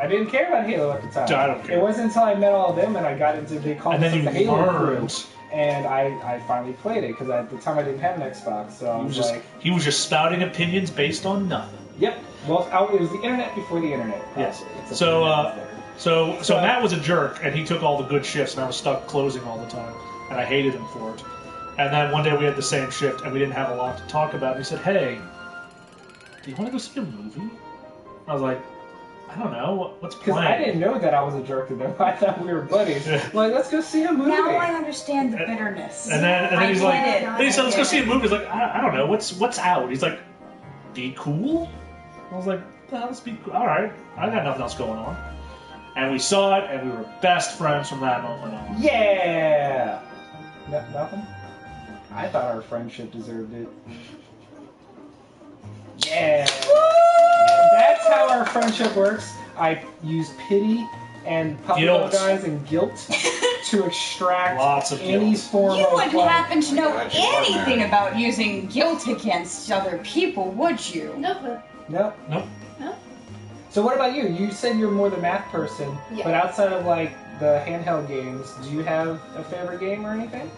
didn't care about Halo at the time. I don't care. It wasn't until I met all of them and I got into they called And then us the you Halo crew, learned. and I finally played it because at the time I didn't have an Xbox, so I was like, He was just spouting opinions based on nothing. yep. Well, it was the internet before the internet. Yes. It's a So, internet there. So Matt was a jerk, and he took all the good shifts, and I was stuck closing all the time, and I hated him for it. And then one day we had the same shift, and we didn't have a lot to talk about. And he said, "Hey, do you want to go see a movie?" I was like, "I don't know. What's Because playing?" I didn't know that I was a jerk to them. I thought we were buddies. Like, let's go see a movie. Now I understand the bitterness. And then I he's like, get it. then he said, "Let's go see a movie." He's like, I don't know. What's out?" He's like, "Be cool." I was like, "Let's be cool. All right. I got nothing else going on." And we saw it, and we were best friends from that moment on. Yeah. Nothing. I thought our friendship deserved it. Yeah. That's how our friendship works. I use pity and Guilt. guys and guilt to extract Lots of any guilt. form You of wouldn't like, happen to know Glad you are anything married. about using guilt against other people, would you? No clue. Nope. Nope. No? So what about you? You said you're more the math person, Yeah. but outside of like the handheld games, do you have a favorite game or anything?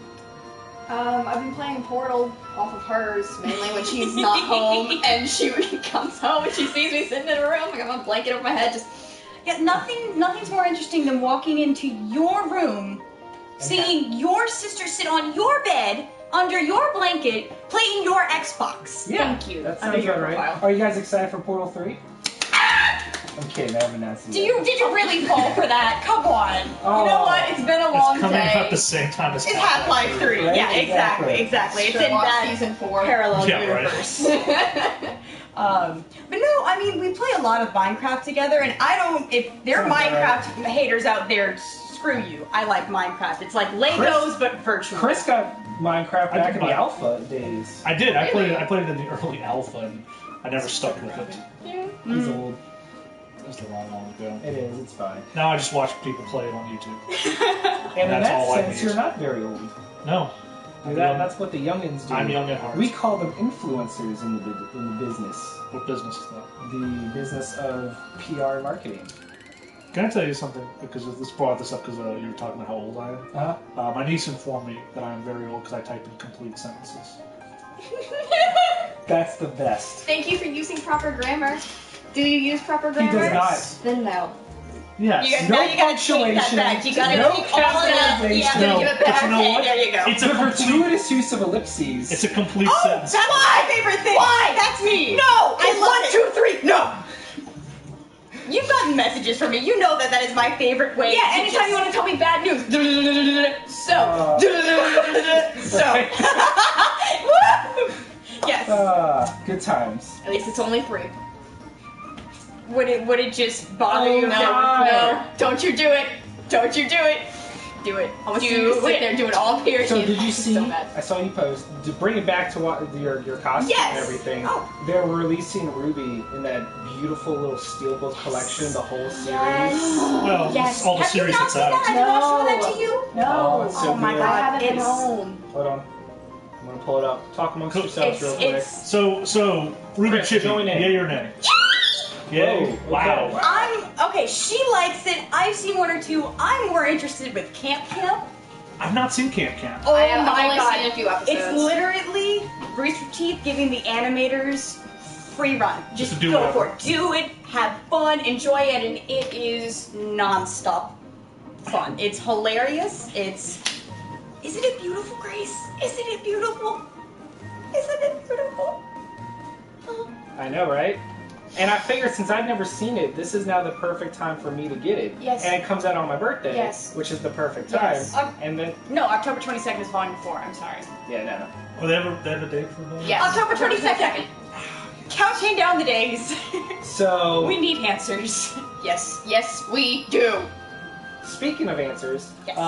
I've been playing Portal off of hers, mainly when she's not home, and she comes home and she sees me sitting in a room, I got my blanket over my head, just... Yeah, nothing's more interesting than walking into your room, seeing your sister sit on your bed, under your blanket, playing your Xbox. Thank you. That Under sounds your about right. profile. Are you guys excited for Portal 3? I'm kidding, I haven't announced it Did yet. you really fall for that? Come on. Oh. You know what? It's been a long It's coming day. out at the same time as It's Half-Life 3. Right? Yeah, Exactly. exactly. It's in Sherlock that season 4. parallel Yeah, right. universe. But no, I mean, we play a lot of Minecraft together, and I don't, if there are Sounds Minecraft haters out there, screw you. I like Minecraft. It's like Legos, but virtual. Chris got Minecraft I back did in buy the it. alpha days. I did. Really? I played it in the early alpha, and I never stuck with it. Yeah. He's Mm. old. That was a long ago. It is, it's fine. Now I just watch people play it on YouTube. And in That's that all I sense, need. you're not very old. No. That's what the youngins do. I'm young at heart. We call them influencers in the business. What business is that? The business of PR and marketing. Can I tell you something? Because this brought this up because you were talking about how old I am. Uh-huh. My niece informed me that I am very old because I type in complete sentences. That's the best. Thank you for using proper grammar. Do you use proper He grammar? does not. Then no. Yes. You No now you gotta take that punctuation, back. You gotta no take all of that. capitalization. Yeah. No, give it but back. you know Okay, what? there you go. It's a The complete. gratuitous use of ellipses. It's a complete Oh, sentence. that's my favorite thing. Why? That's me. No, I love it. 1, 2, 3, no! You've gotten messages from me. You know that is my favorite way. Yeah, to anytime just- you want to tell me bad news. So. So. Yes. Good times. At least it's only 3. Would it just bother Oh, you? God. No, don't you do it. Don't you do it. Do it. I want to see you sit there doing all periods. So did you see? So bad. I saw you post to bring it back to what your costume Yes. and everything. Oh. They're releasing Rwby in that beautiful little steelbook collection, the whole series. Well, Yes. it's all the Have you series not that's seen that? out. Have you not shown that to you? Oh, No. it's so Oh my good. I God. have it at It's- home. Hold on. I'm gonna pull it up. Talk amongst yourselves real quick. It's So Ruby Chris, Chippy, join in. yay or nay? Yay. Whoa, Wow. okay. okay. She likes it. I've seen 1 or 2. I'm more interested with Camp. I've not seen Camp Camp. Oh I've my only God. seen a few episodes. It's literally Rooster Teeth giving the animators free run. Just to do go whatever. for it. Do it, have fun, enjoy it, and it is non-stop fun. It's hilarious. Isn't it beautiful, Grace? Isn't it beautiful? Isn't it beautiful? Oh. I know, right? And I figured since I've never seen it, this is now the perfect time for me to get it. Yes. And it comes out on my birthday. Yes. Which is the perfect time. Yes. And then, No, October 22nd is volume 4. I'm sorry. yeah, no. Oh, they have a date for that? Yes. October 22nd. Counting down the days. So, We need answers. Yes. Yes, we do. speaking of answers, Yes.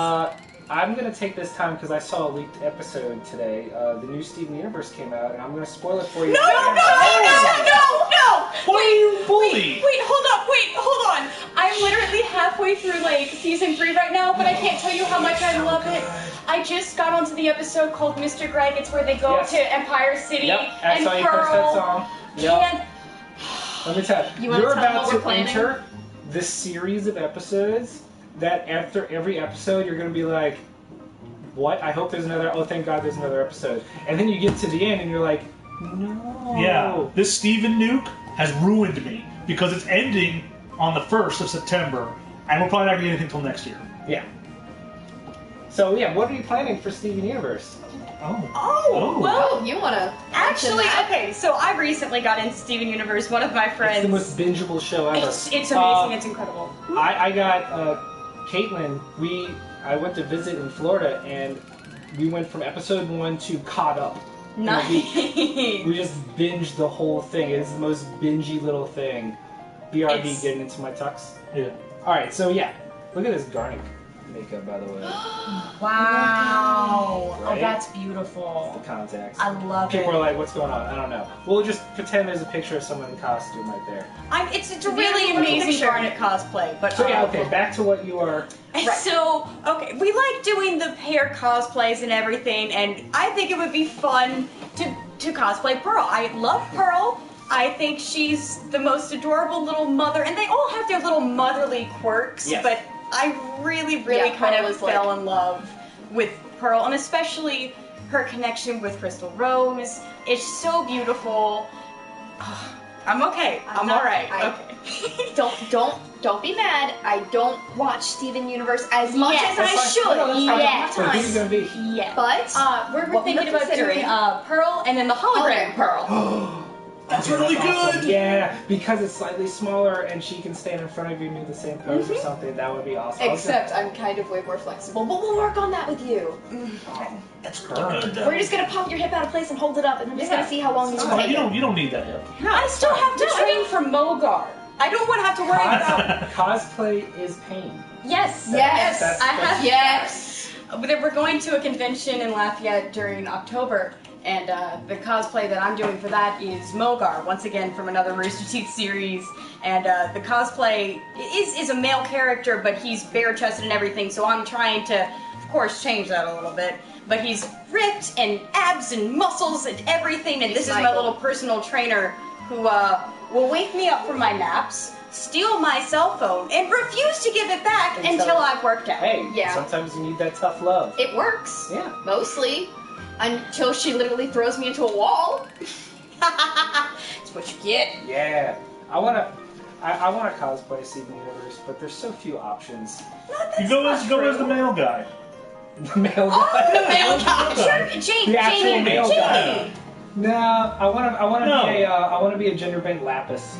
I'm going to take this time because I saw a leaked episode today. The new Steven Universe came out, and I'm going to spoil it for you. No, no, no, no, no, no, Why are you bully? Wait, hold on. I'm literally halfway through like season 3 right now, but I can't tell you how much I love it. I just got onto the episode called Mr. Greg. It's where they go to Empire City I and saw you post that Pearl. song. Can't. Let me tell you, wanna you're tell them about what to we're planning? enter this series of episodes that after every episode you're going to be like, what? I hope there's another, oh thank God there's another episode. And then you get to the end and you're like, no. Yeah, this Steven Nuke has ruined me because it's ending on the 1st of September, and we're probably not going to get anything until next year. Yeah. So yeah, what are you planning for Steven Universe? Oh, well, Oh, you wanna actually, okay, so I recently got into Steven Universe. One of my friends. It's the most bingeable show ever. It's amazing. It's incredible. I got Caitlin. I went to visit in Florida, and we went from episode 1 to Caught Up. in a week. Nice. We just binged the whole thing. It's the most bingy little thing. BRB It's- getting into my tux. Yeah. All right, so yeah, look at this garnic makeup, by the way. Wow. Right? Oh, that's beautiful. The contacts. I love People it. are like, "What's going on?" I don't know. We'll just pretend there's a picture of someone in costume right there. It's a Yeah, really what's the amazing picture? Garnet cosplay, but So yeah, okay. Back to what you are. So, okay, we like doing the pair cosplays and everything, and I think it would be fun to cosplay Pearl. I love Pearl. I think she's the most adorable little mother, and they all have their little motherly quirks, Yes. but I really Yeah, kind Pearl of is like- fell in love with Pearl, and especially her connection with Crystal Rose. It's so beautiful. I'm okay. I'm not- alright. I- Okay. Don't be mad. I don't watch Steven Universe as much Yes. as I That's fine. should. No, that's fine. Yeah. So who's it gonna be? Yeah. But We're what we thinking were about doing considering- Pearl and then the hologram Hologram Pearl. That's really awesome. good! Yeah, because it's slightly smaller and she can stand in front of you and do the same pose or something. That would be awesome. I was Except I'm kind of way more flexible. But we'll work on that with you. That's good. We're just gonna pop your hip out of place and hold it up, and I'm just gonna see how long you can Oh, take you it. don't need that yet. I still have to train for Mogar. I don't want to have to worry about. Cosplay is pain. Yes. Yes. That's- I have. Yes. We're going to a convention in Lafayette during October, and the cosplay that I'm doing for that is Mogar, once again from another Rooster Teeth series. And the cosplay is a male character, but he's bare-chested and everything, so I'm trying to, of course, change that a little bit. But he's ripped and abs and muscles and everything, and this is my Michael. little personal trainer who will wake me up from my naps, steal my cell phone, and refuse to give it back until I've worked out. Hey, Yeah. sometimes you need that tough love. It works. Yeah. Mostly. Until she literally throws me into a wall. That's what you get. Yeah. I wanna cosplay Steven Universe, but there's so few options. You go as the male guy. The male Oh, guy. the male guy. Sure, The actual Jamie. male guy. No, I wanna No. be a gender bent lapis.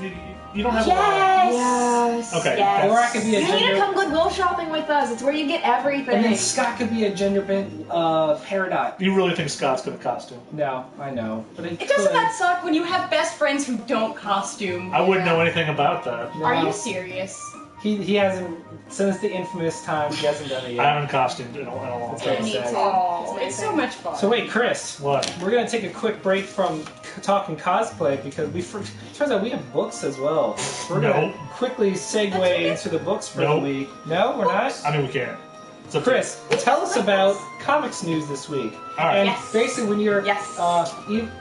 You don't have Yes. Okay. Yes. Or I could be a You need to gender. come Goodwill shopping with us. It's where you get everything. And then Scott could be a gender bent Peridot. You really think Scott's got a costume? No, I know, but It doesn't that suck when you have best friends who don't costume? I wouldn't know anything about that. No. Are you serious? He hasn't since the infamous time. He hasn't done it I yet. haven't costumed in a long That's time. what Me I'm too. saying. Oh, It's it's so amazing. much fun. So wait, Chris, What? we're gonna take a quick break from talking cosplay because turns out we have books as well. We're gonna No. quickly segue into the books for the Nope. week. No, we're not. I mean, we can't. So Chris, tell us about comics news this week. All right. And Yes. basically, when you're, Yes.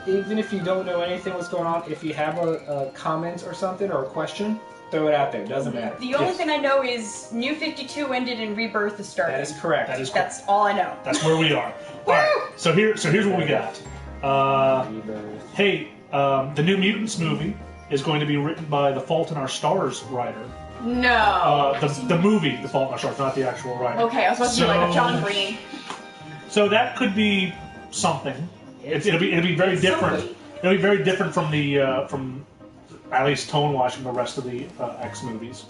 even if you don't know anything what's going on, if you have a comment or something or a question, throw it out there. Doesn't matter. The only Yes. thing I know is New 52 ended and Rebirth is starting. That is correct. That is correct. That's all I know. That's where we are. All right. So here's what we got. Rebirth. Hey, the New Mutants movie is going to be written by the Fault in Our Stars writer. No. The movie, The Fault in Our Stars, not the actual writer. Okay, I was supposed to be like a So- John Green. So that could be something. It'll be very different. somebody. It'll be very different from the from at least tone wise from the rest of the X movies.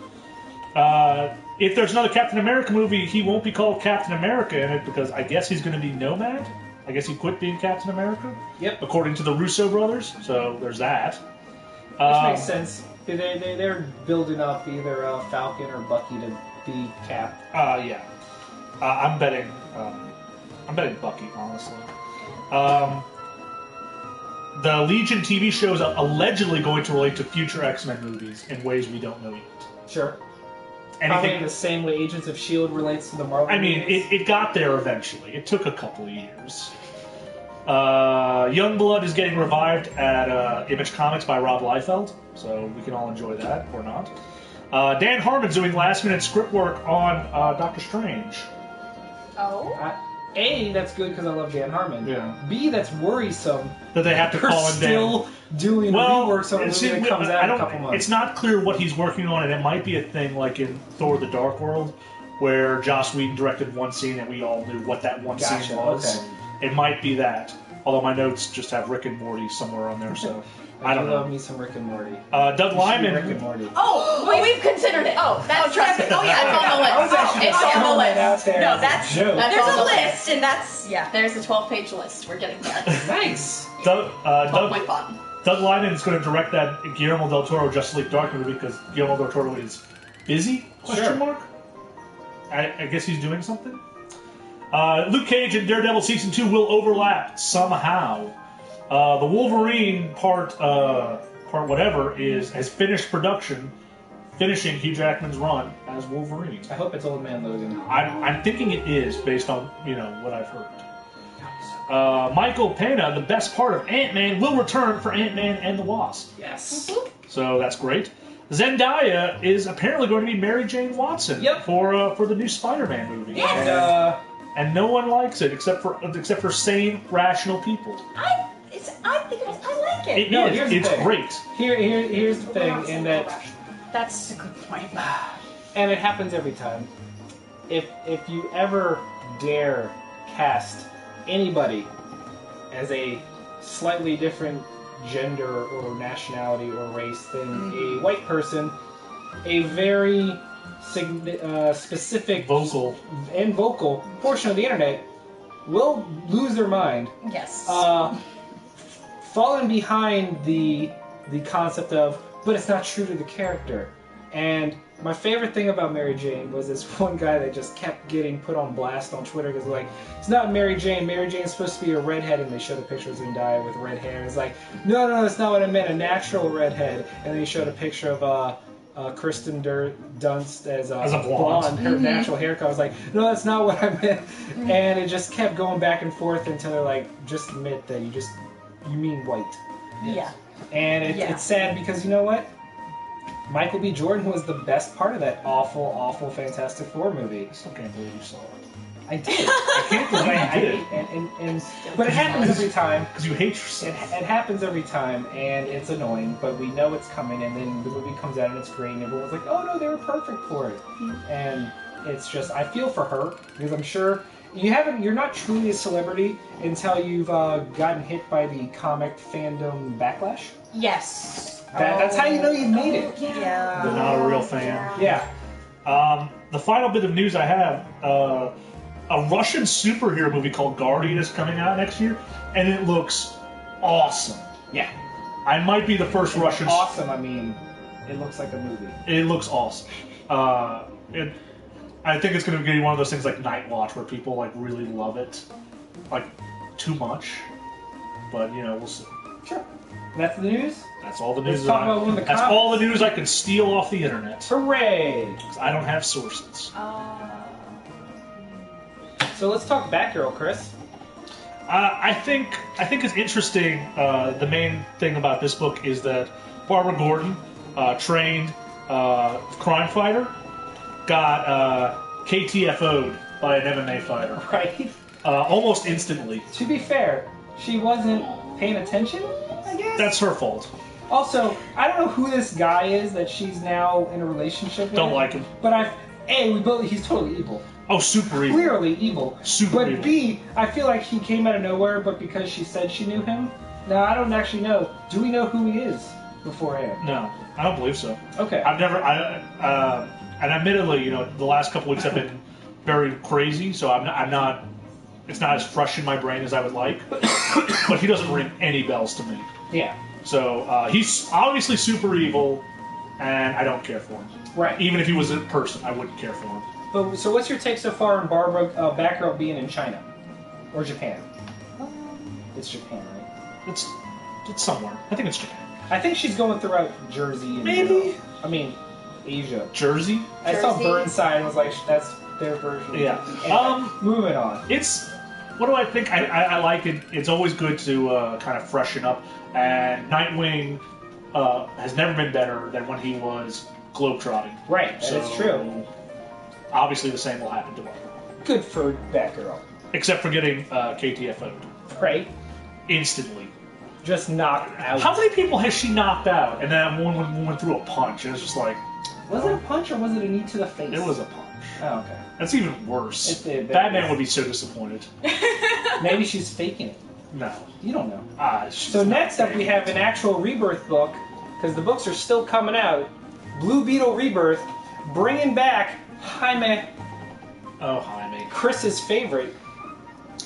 If there's another Captain America movie, he won't be called Captain America in it because I guess he's going to be Nomad. I guess he quit being Captain America. Yep. According to the Russo brothers. So there's that. Which makes sense. They're building up either Falcon or Bucky to be Cap. Yeah. I'm betting Bucky, honestly. The Legion TV show is allegedly going to relate to future X-Men movies in ways we don't know yet. Sure. Probably Anything, the same way Agents of S.H.I.E.L.D. relates to the Marvel I mean, movies. it got there eventually. It took a couple of years. Youngblood is getting revived at Image Comics by Rob Liefeld, so we can all enjoy that, or not. Dan Harmon's doing last-minute script work on Doctor Strange. Oh. A, that's good because I love Dan Harmon. Yeah. B, that's worrisome. That they have to They're call him still doing reworks on a movie that comes out in a couple months. It's not clear what he's working on, and it might be a thing like in Thor: The Dark World, where Joss Whedon directed one scene and we all knew what that one scene was. Okay. It might be that. Although my notes just have Rick and Morty somewhere on there, so I don't love know. me some Rick and Morty. Doug Rick and Lyman. Morty. Oh, we've considered it. Oh, trust me. Oh, yeah, it's on the list. I was actually It's just on the throwing that list. out there No, as a that's- joke. That's There's on a the list, and that's There's a 12-page list. We're getting there. Nice. Doug Doug Lyman is going to direct that Guillermo del Toro Justice League Dark movie because Guillermo del Toro is busy? Question mark? I guess he's doing something. Luke Cage and Daredevil Season 2 will overlap somehow. The Wolverine part whatever has finished production, finishing Hugh Jackman's run as Wolverine. I hope it's Old Man Logan. I'm thinking it is based on what I've heard. Michael Pena, the best part of Ant-Man, will return for Ant-Man and the Wasp. Yes. So that's great. Zendaya is apparently going to be Mary Jane Watson for the new Spider-Man movie. And And no one likes it except for sane, rational people. I like it. here's the It's thing. great. Here's the thing, in that, That's a good point. and it happens every time. If you ever dare cast anybody as a slightly different gender or nationality or race than a white person, a very specific Vocal. and vocal portion of the internet will lose their mind. Yes. Falling behind the concept of, but it's not true to the character. And my favorite thing about Mary Jane was this one guy that just kept getting put on blast on Twitter because like, it's not Mary Jane. Mary Jane's supposed to be a redhead, and they showed a picture of Zendaya with red hair. And it's like, no, that's not what I meant. A natural redhead. And then he showed a picture of Kristen Dunst as a blonde, her natural haircut. I was like, no, that's not what I meant. And it just kept going back and forth until they're like, just admit that you mean white. Yeah. And it's sad because you know what? Michael B. Jordan was the best part of that awful Fantastic Four movie. I still can't believe you saw it. I did. I can't believe you did. But it happens every time. Because you hate yourself. It happens every time, and it's annoying, but we know it's coming, and then the movie comes out and it's great, and everyone's like, oh no, they were perfect for it. And it's just, I feel for her, because I'm sure you're not truly a celebrity until you've gotten hit by the comic fandom backlash. Yes. That's how you know you've made it. Yeah. They're not a real fan. Yeah. The final bit of news I have, a Russian superhero movie called Guardian is coming out next year, and it looks awesome. Yeah. I might be the first Russian... Awesome, I mean, it looks like a movie. It looks awesome. I think it's going to be one of those things like Night Watch, where people like really love it, like too much. But we'll see. Sure. That's the news? That's all the news. Let's talk about one of the That's comics. all the news I can steal off the internet. Hooray! 'Cause I don't have sources. So let's talk Batgirl, Chris. I think it's interesting. The main thing about this book is that Barbara Gordon, trained crime fighter, got KTFO'd by an MMA fighter. Right? Almost instantly. To be fair, she wasn't paying attention, I guess? That's her fault. Also, I don't know who this guy is that she's now in a relationship with. Don't like him. But he's totally evil. Oh, super evil. Clearly evil. Super but evil. B, I feel like he came out of nowhere, but because she said she knew him. Now, I don't actually know. Do we know who he is beforehand? No, I don't believe so. Okay. I've never. And admittedly, the last couple weeks have been very crazy, so I'm not. It's not as fresh in my brain as I would like. But he doesn't ring any bells to me. Yeah. So he's obviously super evil, and I don't care for him. Right. Even if he was a person, I wouldn't care for him. But, so what's your take so far on Batgirl being in China? Or Japan? It's Japan, right? It's somewhere. I think it's Japan. I think she's going throughout Jersey. And, Maybe. Asia. Jersey? I saw Jersey. Burnside and was like, that's their version. Yeah. Anyway, moving on. It's... What do I think? I like it. It's always good to kind of freshen up. And Nightwing has never been better than when he was globetrotting. Right, So, that's true. Obviously, the same will happen tomorrow. Good for Batgirl. Except for getting KTFO'd. Right? Instantly. Just knocked out. How many people has she knocked out? And then one went through a punch. It was just like... Was it a punch or was it a knee to the face? It was a punch. Oh, okay. That's even worse. It did, Batman would be so disappointed. Maybe she's faking it. No. You don't know. She's So not next up we faking have it. an actual Rebirth book, because the books are still coming out. Blue Beetle Rebirth, bringing back Jaime, Oh, Jaime. Chris's favorite.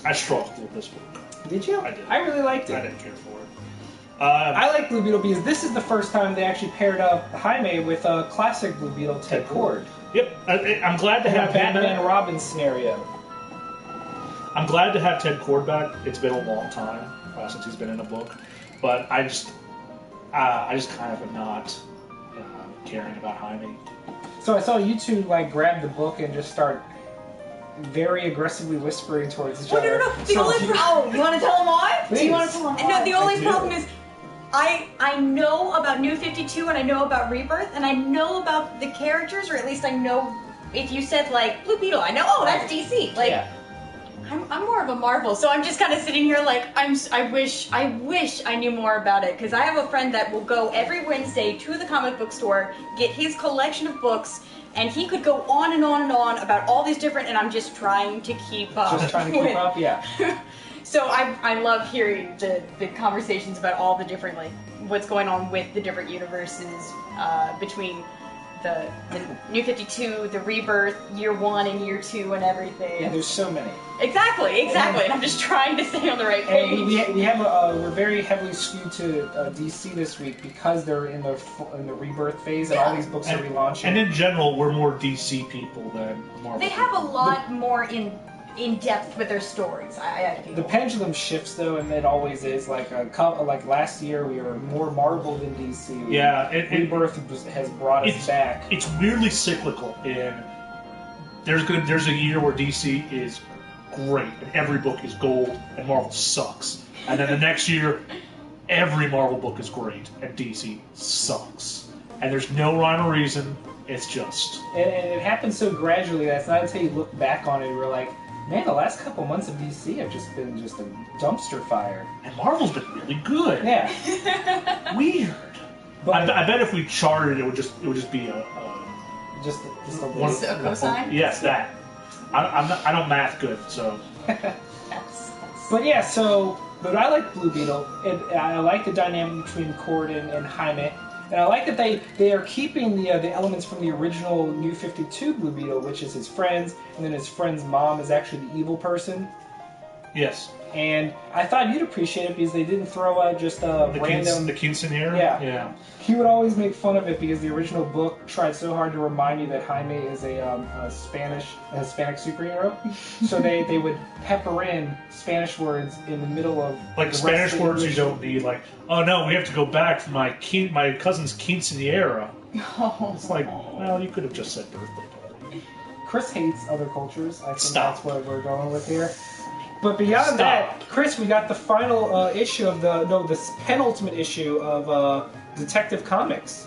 I struggled with this book. Did you? I did. I really liked I it. didn't care for it. I like Blue Beetle because this is the first time they actually paired up Jaime with a classic Blue Beetle, Ted Cord. Yep. I'm glad to In a have him Batman back. and Robin scenario. I'm glad to have Ted Cord back. It's been a long time since he's been in a book, but I just kind of am not caring about Jaime. So I saw you two like grab the book and just start very aggressively whispering towards each Oh, other. no. The So only do you- Oh, you want to tell them why? Do Please. you want to tell them why? No, the only I do. problem is I know about New 52 and I know about Rebirth and I know about the characters, or at least I know if you said like Blue Beetle, I know, oh, that's DC. Like Yeah. I'm more of a Marvel, so I'm just kind of sitting here like I wish I knew more about it, because I have a friend that will go every Wednesday to the comic book store, get his collection of books, and he could go on and on and on about all these different, and I'm just trying to keep up. Just trying to keep with- up, yeah. So I love hearing the conversations about all the different, like, what's going on with the different universes between the New 52, the Rebirth, Year 1 and Year 2 and everything. Yeah, there's so many. Exactly. And I'm just trying to stay on the right And page. we have we're very heavily skewed to DC this week because they're in the Rebirth phase and all these books are relaunching. And in general, we're more DC people than Marvel. They have a people. lot more in depth with their stories. I feel. The pendulum shifts though, and it always is. Like like last year, we were more Marvel than DC. Yeah, Rebirth has brought us back. It's weirdly cyclical. There's a year where DC is great and every book is gold, and Marvel sucks. And then the next year, every Marvel book is great and DC sucks. And there's no rhyme or reason. It's just. And it happens so gradually that it's not until you look back on it, you're like, man, the last couple months of DC have just been just a dumpster fire. And Marvel's been really good. Yeah. Weird. But I bet if we charted, it would just be a just a one, So a cosine? Yes, that. I don't math good, so. That's But yeah, but I like Blue Beetle, and I like the dynamic between Cord and Jaime, and I like that they are keeping the elements from the original New 52 Blue Beetle, which is his friends, and then his friend's mom is actually the evil person. Yes. And I thought you'd appreciate it because they didn't throw out just a random. The quinceanera? Yeah. Yeah. He would always make fun of it because the original book tried so hard to remind you that Jaime is a Hispanic superhero. So they would pepper in Spanish words in the middle of Like the Spanish rest of the words you English. don't need, like, oh no, we have to go back for my cousin's quinceanera. Oh. It's like, well, you could have just said birthday party. Chris hates other cultures. I think Stop. that's what we're going with here. But beyond Stop. that, Chris, we got the final issue of this penultimate issue of Detective Comics.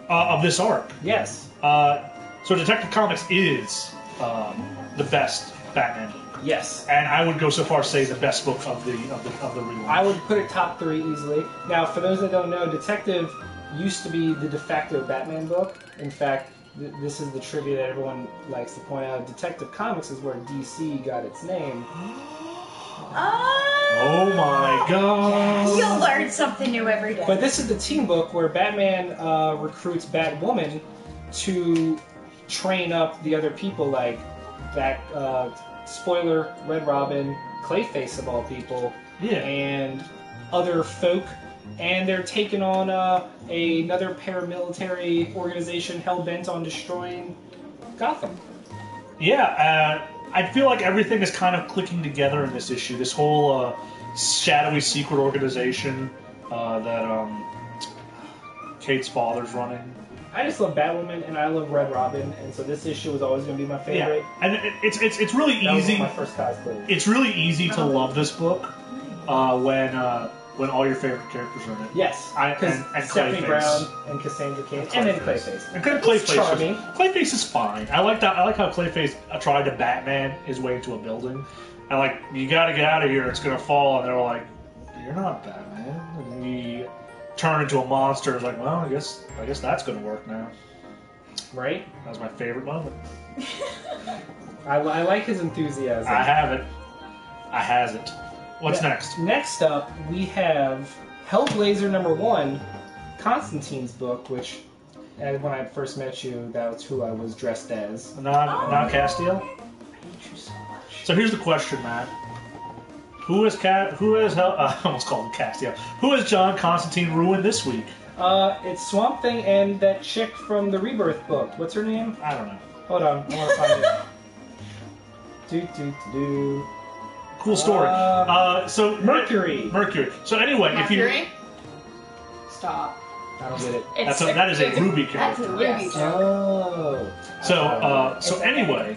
Of this arc. Yes. So Detective Comics is the best Batman book. Yes. And I would go so far as say the best book of the relaunch. I would put it top 3 easily. Now, for those that don't know, Detective used to be the de facto Batman book. In fact, this is the trivia that everyone likes to point out. Detective Comics is where DC got its name. Oh my god. You'll learn something new every day. But this is the team book where Batman recruits Batwoman to train up the other people, like spoiler, Red Robin, Clayface of all people, Yeah. and other folk. And they're taking on another paramilitary organization hell-bent on destroying Gotham. Yeah, I feel like everything is kind of clicking together in this issue. This whole shadowy secret organization that Kate's father's running. I just love Batwoman and I love Red Robin, and so this issue was always going to be my favorite. Yeah, and it's really That was easy. my first cosplay. It's really easy to love this book when all your favorite characters are in it. Yes, and Stephanie Clayface. Brown and Cassandra Cain, and then Clayface. And Clayface, charming. Clayface is fine. I like that. I like how Clayface tried to Batman his way into a building, and like, you got to get out of here. It's gonna fall, and they're like, "You're not Batman." And he turned into a monster. It's like, well, I guess that's gonna work now. Right? That was my favorite moment. I like his enthusiasm. I have it. I has it. What's next? Next up, we have Hellblazer #1, Constantine's book, which, when I first met you, that's who I was dressed as. Not Castiel. I hate you so much. So here's the question, Matt. Who has I almost called him Castiel. Who has John Constantine ruined this week? It's Swamp Thing and that chick from the Rebirth book. What's her name? I don't know. Hold on, I want to find it. Cool story. So Mercury. So anyway, Mercury? Stop. I don't get it. that is a Rwby That's a character. Rwby Yes. joke. Oh. So anyway,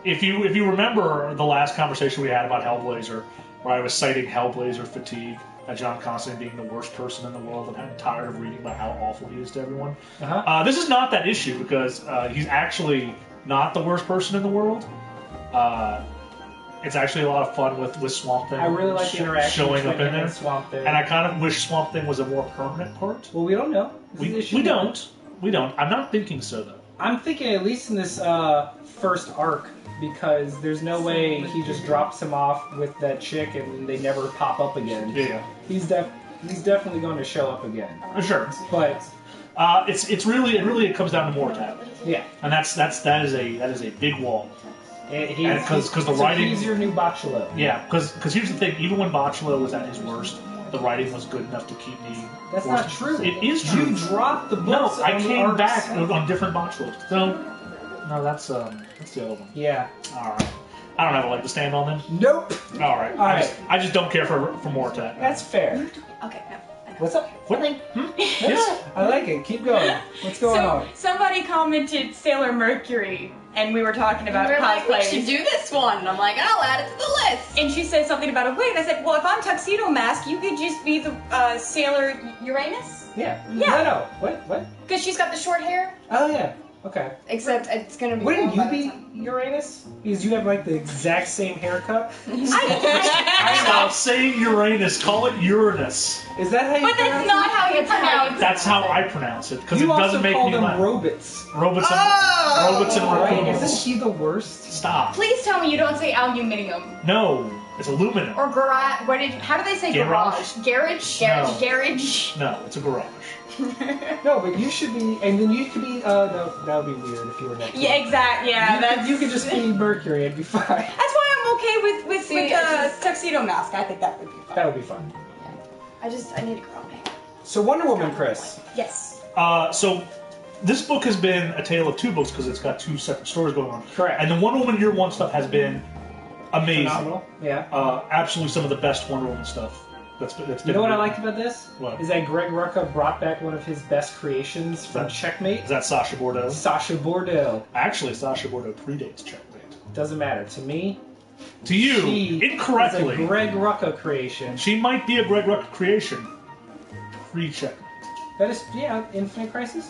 if you remember the last conversation we had about Hellblazer, where I was citing Hellblazer fatigue, John Constantine being the worst person in the world, and I'm tired of reading about how awful he is to everyone. This is not that issue because he's actually not the worst person in the world. It's actually a lot of fun with Swamp Thing. I really like the interaction showing up between in him there. and Swamp Thing. And I kind of wish Swamp Thing was a more permanent part. Well, we don't know. We don't. I'm not thinking so, though. I'm thinking at least in this first arc, because there's no way he just drops him off with that chick and they never pop up again. Yeah. He's definitely going to show up again. Sure. But it really comes down to Mortat. yeah, And that is a big wall. Because the so writing. he's your new Bachelot. Yeah, because here's the thing. Even when Bachelot was at his worst, the writing was good enough to keep me. That's not true. It is true. You dropped the No, books. I on the came arcs. back on different Bachelots. No, that's the other one. Yeah. All right. I don't have a leg to stand on then. Nope. All right. All right. I just don't care for Mortat. That's fair. Okay, no. What's up? What? Yes. I like it. Keep going. What's going on? Somebody commented Sailor Mercury, and we were talking about We're like, we cosplays. should do this one. And I'm like, I'll add it to the list. And she said something about a wig. I said, well, if I'm Tuxedo Mask, you could just be the Sailor Uranus. Yeah. Yeah. No. What? Because she's got the short hair. Oh yeah. Okay. Except it's gonna be. Wouldn't long you by the be time. Uranus? Because you have like the exact same haircut. Stop saying Uranus. Call it Uranus. Is that how you But that's pronounce not how you pronounce it. That's how I pronounce it because it? it You doesn't also make call me them laugh. Robots. Robots and Right? Raccoons. Isn't he the worst? Stop. Please tell me you don't say aluminium No, it's aluminum. or garage. How do they say Garage? garage? No. Garage. No, it's a garage. No, but you should be, and then you could be. No, that would be weird if you were next. Yeah, exactly. Yeah, You could just be Mercury. It'd be fine. That's why I'm okay with See, it's just- Tuxedo Mask. I think that would be fun. That would be fun. I need to grow my hair. So Wonder Woman, Chris. Yes. So this book has been a tale of two books because it's got two separate stories going on. Correct. And the Wonder Woman Year One stuff has been amazing. Phenomenal. Yeah. Absolutely some of the best Wonder Woman stuff. That's been You know what I written. liked about this? What? Is that Greg Rucka brought back one of his best creations from Checkmate. Is that Sasha Bordeaux? Sasha Bordeaux. Actually, Sasha Bordeaux predates Checkmate. Doesn't matter to me. To you, She incorrectly. is a Greg Rucka creation. She might be a Greg Rucka creation. Pre-Checkmate. That is, yeah, Infinite Crisis.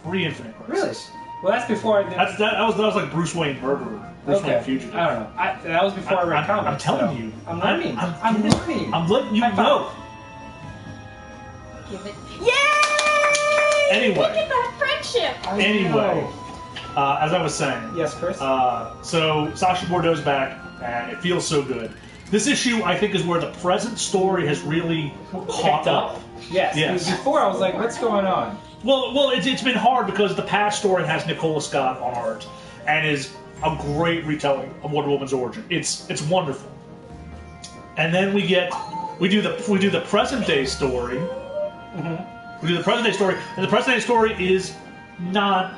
Pre-Infinite Crisis. Really? Well, that's before I did. That was like Bruce Wayne Murderer. Bruce Wayne Fugitive. I don't know. That was before I read comics. I'm telling so you. I'm learning. I'm learning. I'm letting you High five. know. Give it. Yay! Anyway. Look at that friendship. I Anyway, know. as I was saying. Yes, Chris. So Sasha Bordeaux's back, and it feels so good. This issue, I think, is where the present story has really caught up. Yes. Yes. Because before I was like, what's going on? Well, it's been hard because the past story has Nicola Scott on art, and is a great retelling of Wonder Woman's origin. It's wonderful. And then we do the present day story. Mm-hmm. We do the present day story, and the present day story is not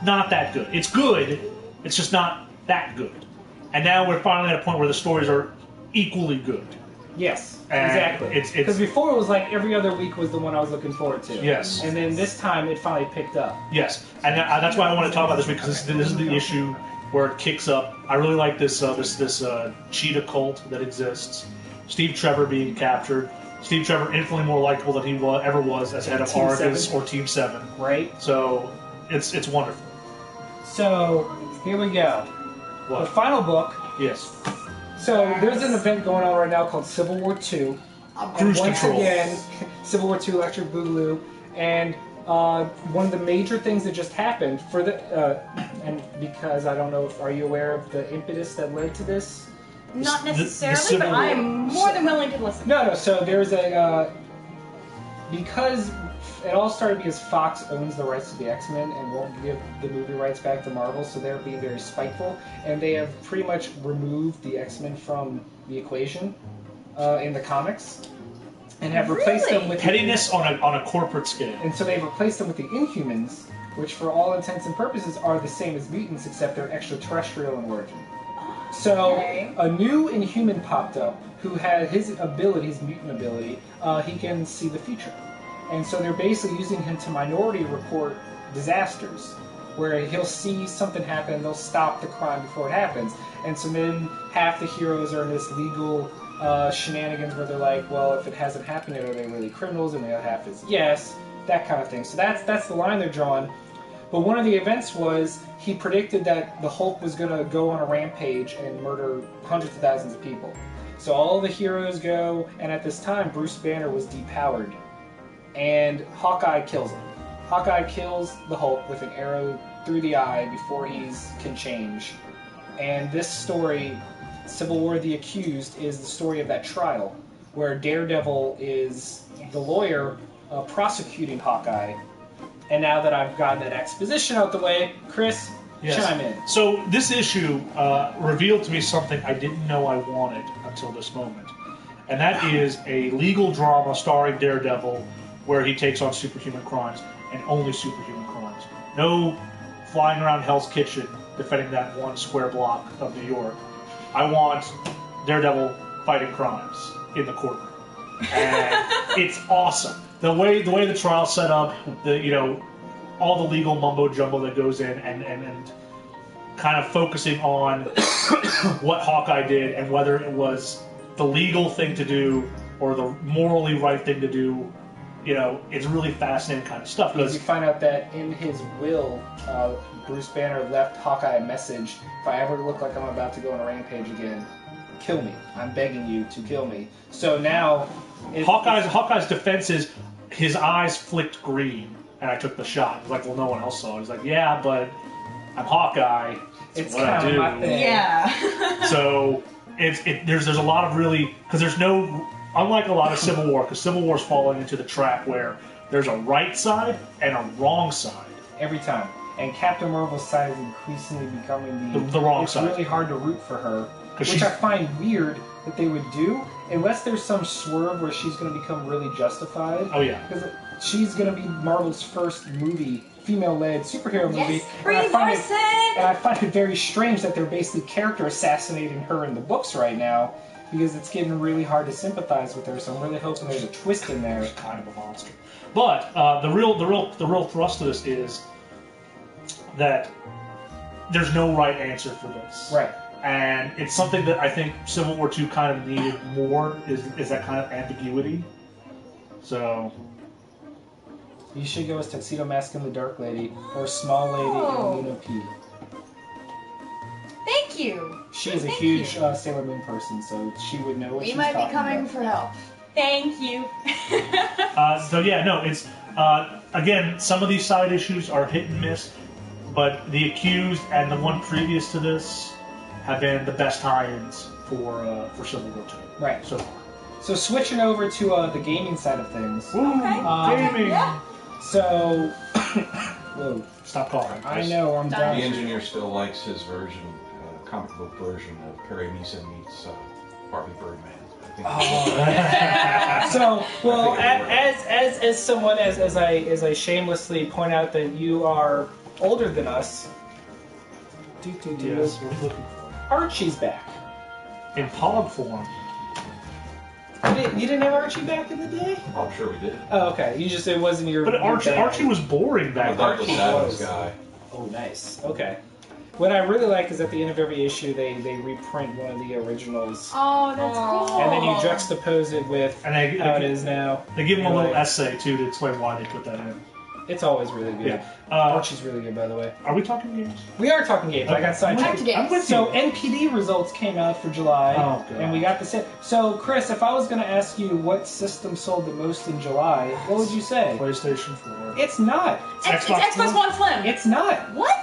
not that good. It's good, it's just not that good. And now we're finally at a point where the stories are equally good. Yes, And exactly. Because before it was like every other week was the one I was looking forward to. Yes. And then this time it finally picked up. Yes, and that's why I want to talk about this week, because this is the issue where it kicks up. I really like this cheetah cult that exists. Steve Trevor being captured. Steve Trevor infinitely more likable than he ever was as head of Team Argus 7. or Team 7. Right. So it's wonderful. So here we go. What? The final book. Yes. So there's an event going on right now called Civil War II. Cruise Once control. again, Civil War II Electric Boogaloo. And one of the major things that just happened for the and because I don't know if are you aware of the impetus that led to this? Not The necessarily, Civil but War. I am more than willing to listen. No. So there's a because it all started because Fox owns the rights to the X-Men and won't give the movie rights back to Marvel, so they're being very spiteful, and they have pretty much removed the X-Men from the equation in the comics, and have replaced them with Pettiness on a corporate scale. And so they've replaced them with the Inhumans, which for all intents and purposes are the same as mutants, except they're extraterrestrial in origin. So Okay. a new Inhuman popped up who had his ability, his mutant ability. He can see the future, and so they're basically using him to minority report disasters, where he'll see something happen, they'll stop the crime before it happens, and so then half the heroes are in this legal shenanigans where they're like, well, if it hasn't happened yet, are they really criminals? And the other half is yes, that kind of thing. So that's the line they're drawing. But one of the events was he predicted that the Hulk was going to go on a rampage and murder hundreds of thousands of people. So all the heroes go, and at this time, Bruce Banner was depowered. And Hawkeye kills him. Hawkeye kills the Hulk with an arrow through the eye before he can change. And this story, Civil War the Accused, is the story of that trial, where Daredevil is the lawyer prosecuting Hawkeye. And now that I've gotten that exposition out the way, Chris, chime in. So this issue revealed to me something I didn't know I wanted until this moment. And that is a legal drama starring Daredevil where he takes on superhuman crimes, and only superhuman crimes. No flying around Hell's Kitchen defending that one square block of New York. I want Daredevil fighting crimes in the courtroom. And it's awesome. The way the trial's set up, all the legal mumbo jumbo that goes in, and kind of focusing on what Hawkeye did and whether it was the legal thing to do or the morally right thing to do. It's really fascinating kind of stuff. Because you find out that in his will, Bruce Banner left Hawkeye a message: if I ever look like I'm about to go on a rampage again, kill me. I'm begging you to kill me. So now, Hawkeye's defense is his eyes flicked green, and I took the shot. He's like, well, no one else saw it. He's like, yeah, but I'm Hawkeye. It's what I kind of do. my thing. Yeah. So there's a lot of really, because there's no, unlike a lot of Civil War, because Civil War's falling into the trap where there's a right side and a wrong side. Every time. And Captain Marvel's side is increasingly becoming The wrong it's side. It's really hard to root for her, which she's- I find weird that they would do, unless there's some swerve where she's going to become really justified. Oh, yeah. Because she's going to be Marvel's first movie, female-led superhero movie. Yes, Brie Larson! And I find it very strange that they're basically character assassinating her in the books right now, because it's getting really hard to sympathize with her. So I'm really hoping there's a twist in there. Kind of a monster. But the real thrust of this is that there's no right answer for this. Right. And it's something that I think Civil War II kind of needed more, is that kind of ambiguity. So You should go as Tuxedo Mask and the Dark Lady, or Small Lady and Luna P. Thank you. She is a Thank huge you. Sailor Moon person, so she would know what We she's might be talking coming about. for help. Thank you. So yeah, no, it's again, some of these side issues are hit and miss, but The Accused and the one previous to this have been the best tie-ins for Civil War II. Right. So far. So switching over to the gaming side of things. Okay. Gaming. Yeah. So, whoa, Stop calling. I know I'm The done. engineer still likes his version, comic book version of Perry Mason meets Barbie Birdman. I think So, well, I think it as someone as I shamelessly point out that you are older than us. Yes, we're looking for Archie's back. in pog form. You didn't have Archie back in the day? Oh, I'm sure we did. Oh, okay. It wasn't your. But Archie was boring I'm back a then. Douglas Archie Adams was. guy. Oh, nice. Okay. What I really like is at the end of every issue, they reprint one of the originals. Oh, that's cool. And then you juxtapose it with And they, how it is now. They give him a You're little like- essay too to explain why they put that in. It's always really good. Yeah. Archie's really good, by the way. Are we talking games? We are talking games. I got Back sidetracked. to games. I'm with So you. NPD results came out for July, Oh, God. and we got the set. So Chris, if I was going to ask you what system sold the most in July, what would you say? PlayStation 4. It's not. It's Xbox Xbox One Slim. It's not. What?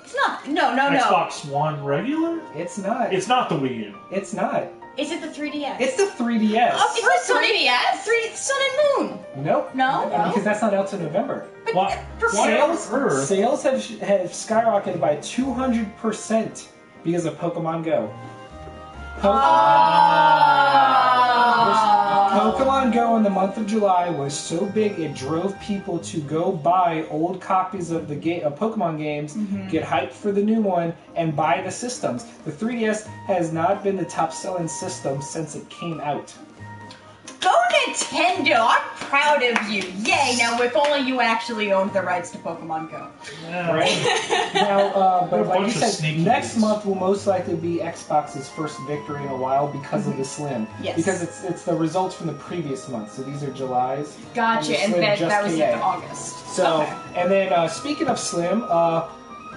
It's not. No. Xbox One regular? It's not. It's not the Wii U. It's not. Is it the 3DS? It's the 3DS. Oh, It's the 3DS? Sun and Moon. Nope. No? Because that's not out till November. But Why- for why on Sales earth? sales have skyrocketed by 200% because of Pokemon Go. Pokemon Go in the month of July was so big it drove people to go buy old copies of the Pokemon games, get hyped for the new one, and buy the systems. The 3DS has not been the top-selling system since it came out. Go Nintendo! I'm proud of you. Yay! Now, if only you actually owned the rights to Pokemon Go. Yeah. Right? Now, What but a like you bunch of said, sneaky next kids. month will most likely be Xbox's first victory in a while because of the Slim. Yes. Because it's the results from the previous month. So these are July's. Gotcha, the and Slim that just was came in out. August. So, Okay. and then speaking of Slim,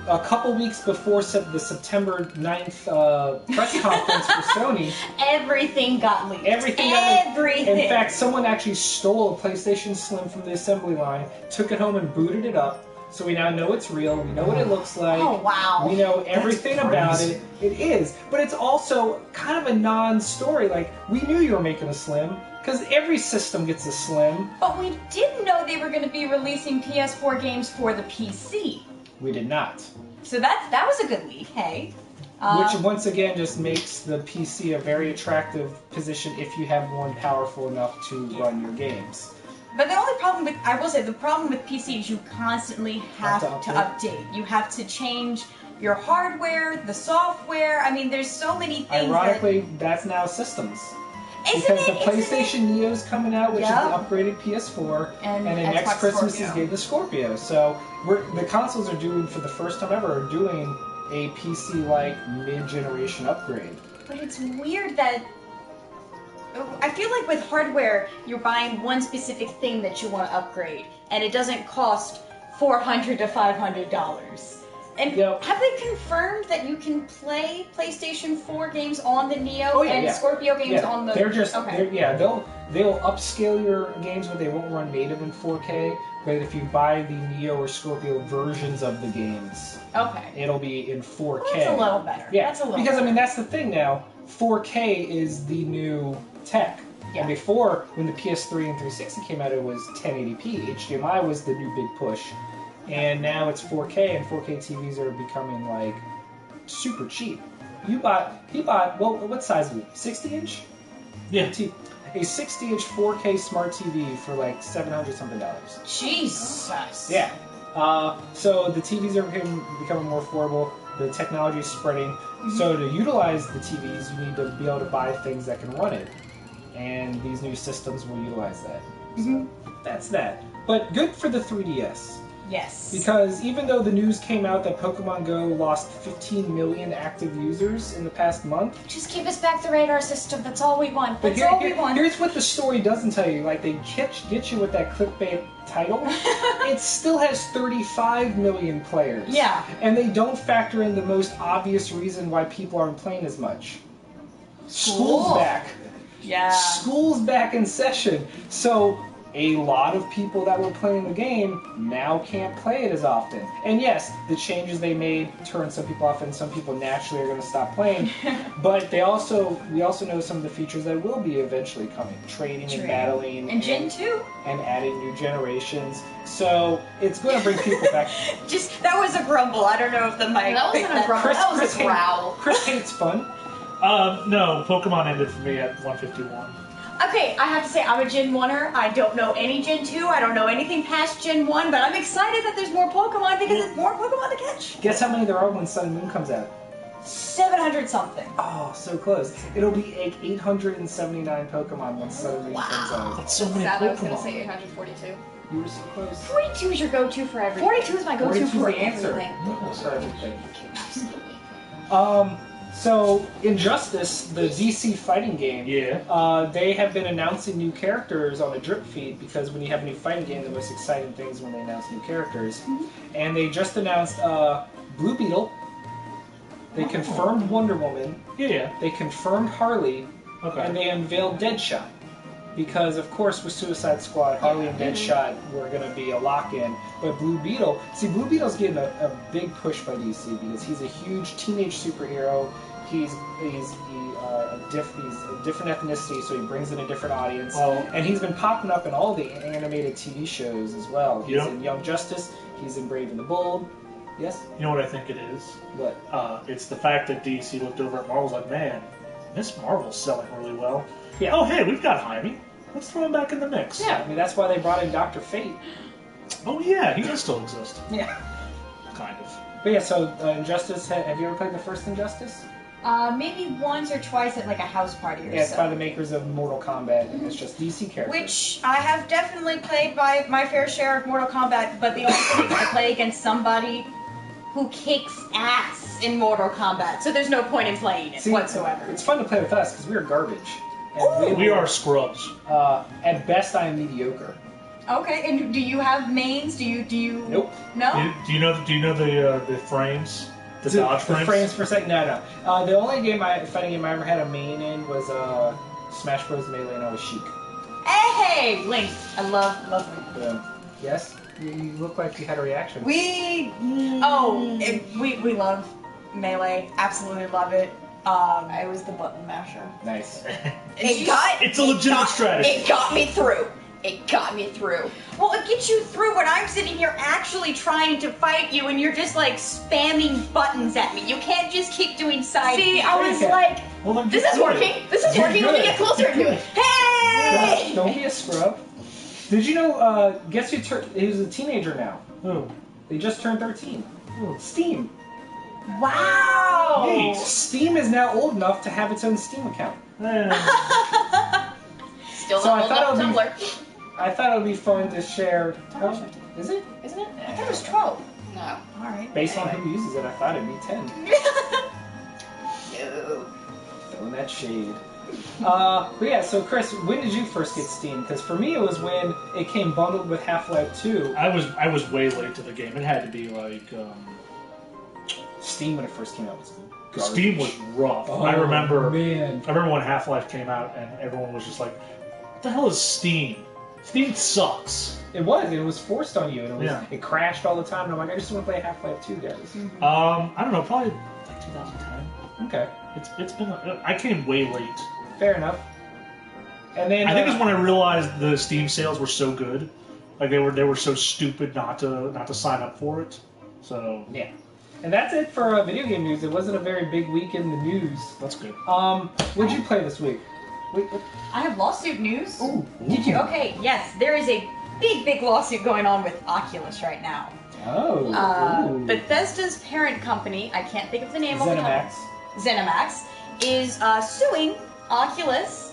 a couple weeks before the September 9th press conference for Sony, Everything got leaked. Everything. In fact, someone actually stole a PlayStation Slim from the assembly line, took it home and booted it up. So we now know it's real. We know what it looks like. Oh, wow. We know everything about crazy. it. It is, but it's also kind of a non-story. Like we knew you were making a Slim because every system gets a Slim. But we didn't know they were going to be releasing PS4 games for the PC. We did not. So that was a good leak, hey. Which once again just makes the PC a very attractive position if you have one powerful enough to run your games. But the only problem with, I will say, the problem with PC is you constantly have to update. You have to change your hardware, the software. I mean, there's so many things. Ironically, that's now systems. Because the PlayStation Neo's coming out, which is the upgraded PS4, and then Xbox next Christmas Scorpio. is getting the Scorpio. So the consoles are doing, for the first time ever, are doing a PC-like mid-generation upgrade. But it's weird that I feel like with hardware, you're buying one specific thing that you want to upgrade, and it doesn't cost $400 to $500. And Yep. have they confirmed that you can play PlayStation 4 games on the Neo Oh, yeah, and yeah. Scorpio games on the? They're just okay. they'll upscale your games, but they won't run native in 4K. But if you buy the Neo or Scorpio versions of the games, Okay. it'll be in 4K. Well, that's a little better. Yeah, That's a little because I better. mean that's the thing now. 4K is the new tech. Yeah. And before, when the PS3 and 360 came out, it was 1080p. HDMI was the new big push. And now it's 4K, and 4K TVs are becoming like super cheap. He bought well, what size is it? 60-inch? Yeah. A 60-inch 4K smart TV for like $700 something. Jesus. Yeah. So the TVs are becoming more affordable. The technology is spreading. Mm-hmm. So to utilize the TVs, you need to be able to buy things that can run it. And these new systems will utilize that. Mm-hmm. So that's that. But good for the 3DS. Yes. Because even though the news came out that Pokemon Go lost 15 million active users in the past month, Just give us back the radar system. That's all we want. but That's all we want. here's what the story doesn't tell you. Like, they get you with that clickbait title. It still has 35 million players. Yeah. And they don't factor in the most obvious reason why people aren't playing as much. School's School. back. Yeah. School's back in session. So a lot of people that were playing the game now can't play it as often. And yes, the changes they made turned some people off, and some people naturally are going to stop playing. But we also know some of the features that will be eventually coming: trading and battling, And Gen 2. and adding new generations. So it's going to bring people back. Just that was a grumble. I don't know if the mic. That wasn't a grumble. That was a growl. Chris hates fun. No, Pokemon ended for me at 151. Okay, I have to say, I'm a Gen 1er. I don't know any Gen 2. I don't know anything past Gen 1, but I'm excited that there's more Pokemon because it's more Pokemon to catch. Guess how many there are when Sun and Moon comes out? 700 something. Oh, so close. It'll be 879 Pokemon when Sun and Moon comes out. That's so many Sad, I was gonna Pokemon. say 842. You were so close. 42 is your go-to for everything. 42 is my go-to 42 is for the answer. everything. For everything. So Injustice, the DC fighting game, they have been announcing new characters on a drip feed because when you have a new fighting game, the most exciting thing is when they announce new characters. And they just announced Blue Beetle. They confirmed Wonder Woman. They confirmed Harley. And they unveiled Deadshot. Because, of course, with Suicide Squad, Harley and Deadshot were going to be a lock-in. But Blue Beetle... See, Blue Beetle's getting a big push by DC because he's a huge teenage superhero. He's a different ethnicity, so he brings in a different audience. And he's been popping up in all the animated TV shows as well. He's in Young Justice. He's in Brave and the Bold. Yes? You know what I think it is? What? It's the fact that DC looked over at Marvel's like, man, Miss Marvel's selling really well. Yeah. Oh, hey, we've got Jaime. Let's throw him back in the mix. Yeah, I mean, that's why they brought in Dr. Fate. Oh, yeah, he does still exist. Yeah. Kind of. But yeah, so Injustice, have you ever played the first Injustice? Maybe once or twice at like a house party or so. Yeah, it's by the makers of Mortal Kombat, and it's just DC characters. Which I have definitely played by my fair share of Mortal Kombat, but the only thing is I play against somebody who kicks ass in Mortal Kombat, so there's no point in playing it whatsoever. It's fun to play with us because we are garbage. And we are scrubs. At best, I am mediocre. Okay, and do you have mains? Do you? Nope. No. Do you know the frames? The dodge frames? The frames per second? No. The only fighting game I ever had a main in was Smash Bros. Melee, and I was Sheik. Hey, Link. I love Link. Yes? You look like you had a reaction. We love Melee. Absolutely love it. I was the button masher. Nice. It's a legitimate strategy. It got me through. It got me through. Well, it gets you through when I'm sitting here actually trying to fight you and you're just like spamming buttons at me. You can't just keep doing side. See, I was like, this is working. This is working. Let me get closer to it. Hey! Don't be a scrub. Did you know, guess who he's a teenager now? Who? They just turned 13. Steam. Wow! Neat. Steam is now old enough to have its own Steam account. Still So I not thought old it would enough be- Tumblr. I thought it would be fun to share. Is it? Isn't it? I thought it was 12. No. Alright. Based on who uses it, I thought it'd be 10. No. Throwing that shade. But yeah, so Chris, when did you first get Steam? Because for me, it was when it came bundled with Half-Life 2. I was way late to the game. It had to be like Steam when it first came out was garbage. Steam was rough. Oh, I remember man. when Half-Life came out and everyone was just like, "What the hell is Steam? Steam sucks." It was forced on you, and it crashed all the time. And I'm like, I just want to play Half-Life 2, guys. I don't know, probably like 2010. Okay, It's been. I came way late. fair enough. And then I think it's when I realized the Steam sales were so good, like they were so stupid not to sign up for it. So yeah. And that's it for video game news. It wasn't a very big week in the news. that's good. What'd you play this week? Wait, what? I have lawsuit news. Ooh. Did you? Okay, yes. There is a big lawsuit going on with Oculus right now. Oh. Ooh. Bethesda's parent company, I can't think of the name of the ZeniMax. ZeniMax, is suing Oculus,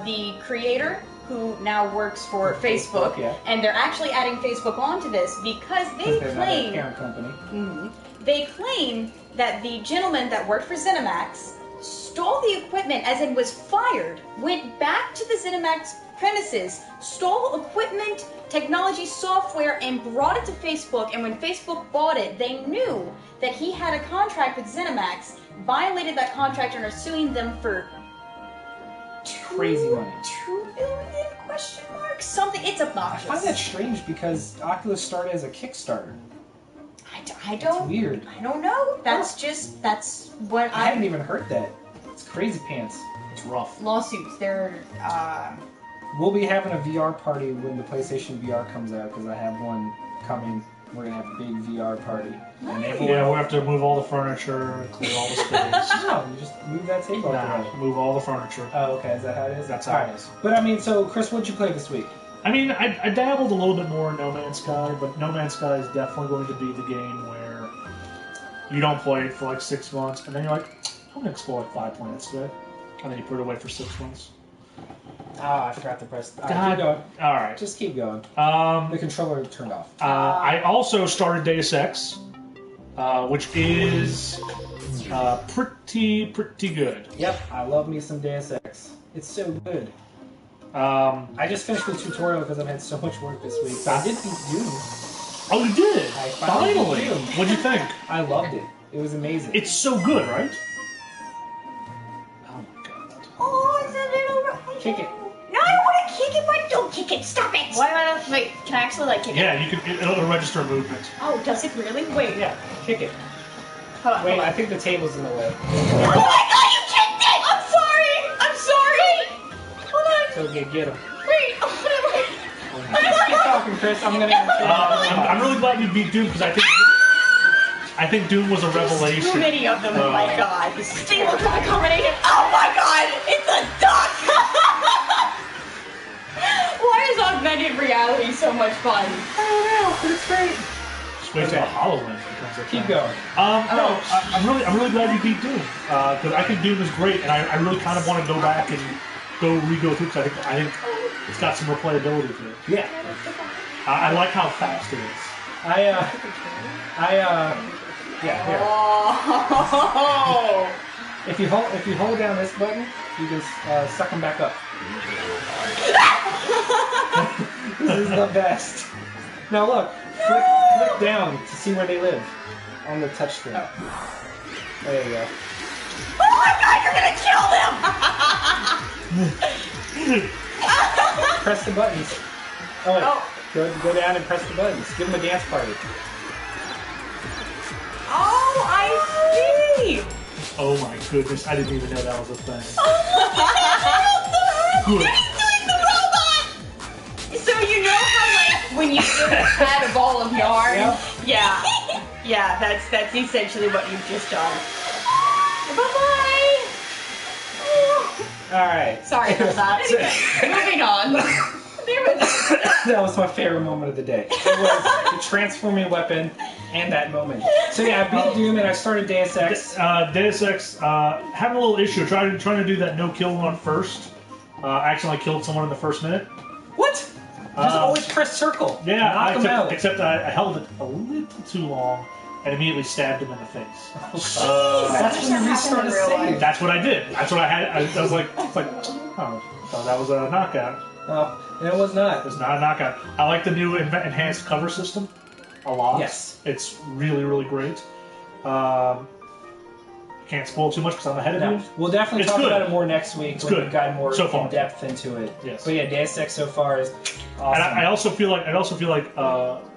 the creator who now works for Facebook, yeah. and they're actually adding Facebook onto this because they They're not a claim parent company. they claim that the gentleman that worked for ZeniMax stole the equipment, as in was fired, went back to the ZeniMax premises, stole equipment, technology, software, and brought it to Facebook. And when Facebook bought it, they knew that he had a contract with ZeniMax, violated that contract, and are suing them for Crazy money. $2 billion? Question mark? Something. It's obnoxious. I find that strange because Oculus started as a Kickstarter. I don't. It's weird. I don't know. That's what I hadn't even heard that. It's crazy pants. It's rough. lawsuits. They're We'll be having a VR party when the PlayStation VR comes out because I have one coming We're gonna have a big VR party. And everyone... Yeah, we'll have to move all the furniture, clear all the space. No, you just move that table out the way. Move all the furniture. Oh, okay. Is that how it is? That's how it is. But I mean, so Chris, what'd you play this week? I mean, I dabbled a little bit more in No Man's Sky, but No Man's Sky is definitely going to be the game where you don't play it for like 6 months, and then you're like, I'm going to explore like 5 planets today. And then you put it away for 6 months. Ah, I forgot to press... God. Keep going. All right. Just keep going. The controller turned off. I also started Deus Ex, which is pretty good. Yep, I love me some Deus Ex. It's so good. I just finished the tutorial because I've had so much work this week. I did beat Doom. Oh, you did? I finally beat Doom. What'd you think? I loved it. It was amazing. It's so good, right? Oh my god. Oh, it's a little... Kick it. No, I don't want to kick it, but don't kick it. Stop it. Why am I not... Wait, can I actually, like, kick it? Yeah, you can. It'll register movement. Oh, does it really? Wait. Yeah, kick it. Hold on, Wait, hold on. I think the table's in the way. Oh my god, you kicked it! I'm sorry! I'm sorry! Hold on. So get him. Wait, whatever. Keep talking, Chris. I'm gonna... I'm really glad you beat Doom because I think Doom was a revelation. Too many of them, oh my god. They look like a combination. Oh my god, it's a duck! Why is augmented reality so much fun? I don't know, but it's great. Just wait till the HoloLens becomes a Keep thing. going. No, I'm really glad you beat Doom because I think Doom is great, and I really kind of want to go back and re-go through because I think it's got some replayability to it. Yeah. I like how fast it is. Yeah, here. Oh! If you hold down this button, you can suck them back up. This is the best. Now look, flick down to see where they live on the touch screen. There you go. Oh my god, you're gonna kill them! Press the buttons. Oh wait, go down and press the buttons. Give them a dance party. Oh, I see! Oh my goodness, I didn't even know that was a thing. Good. He's doing the robot! So you know how, like, when you give a cat a ball of yarn? Yep. Yeah. Yeah, that's essentially what you've just done. Bye-bye! Alright. Sorry about that. Anyway, moving on. That was my favorite moment of the day. It was the transforming weapon and that moment. So yeah, I beat Doom and I started Deus Ex. Deus Ex, having a little issue, trying to do that no-kill one first. I accidentally killed someone in the first minute. What? Just always press circle. Yeah, Knock them out. except I held it a little too long and immediately stabbed him in the face. That's when you restart a save. That's what I did. That's what I had. I was like, oh, so that was a knockout. Oh, and it was not. It was not a knockout. I like the new enhanced cover system a lot. Yes. It's really, really great. Can't spoil too much because I'm ahead of you. We'll definitely talk about it more next week. It's when good. We've got more So far. in depth into it. Yes. But yeah, Deus Ex so far is awesome. And I also feel like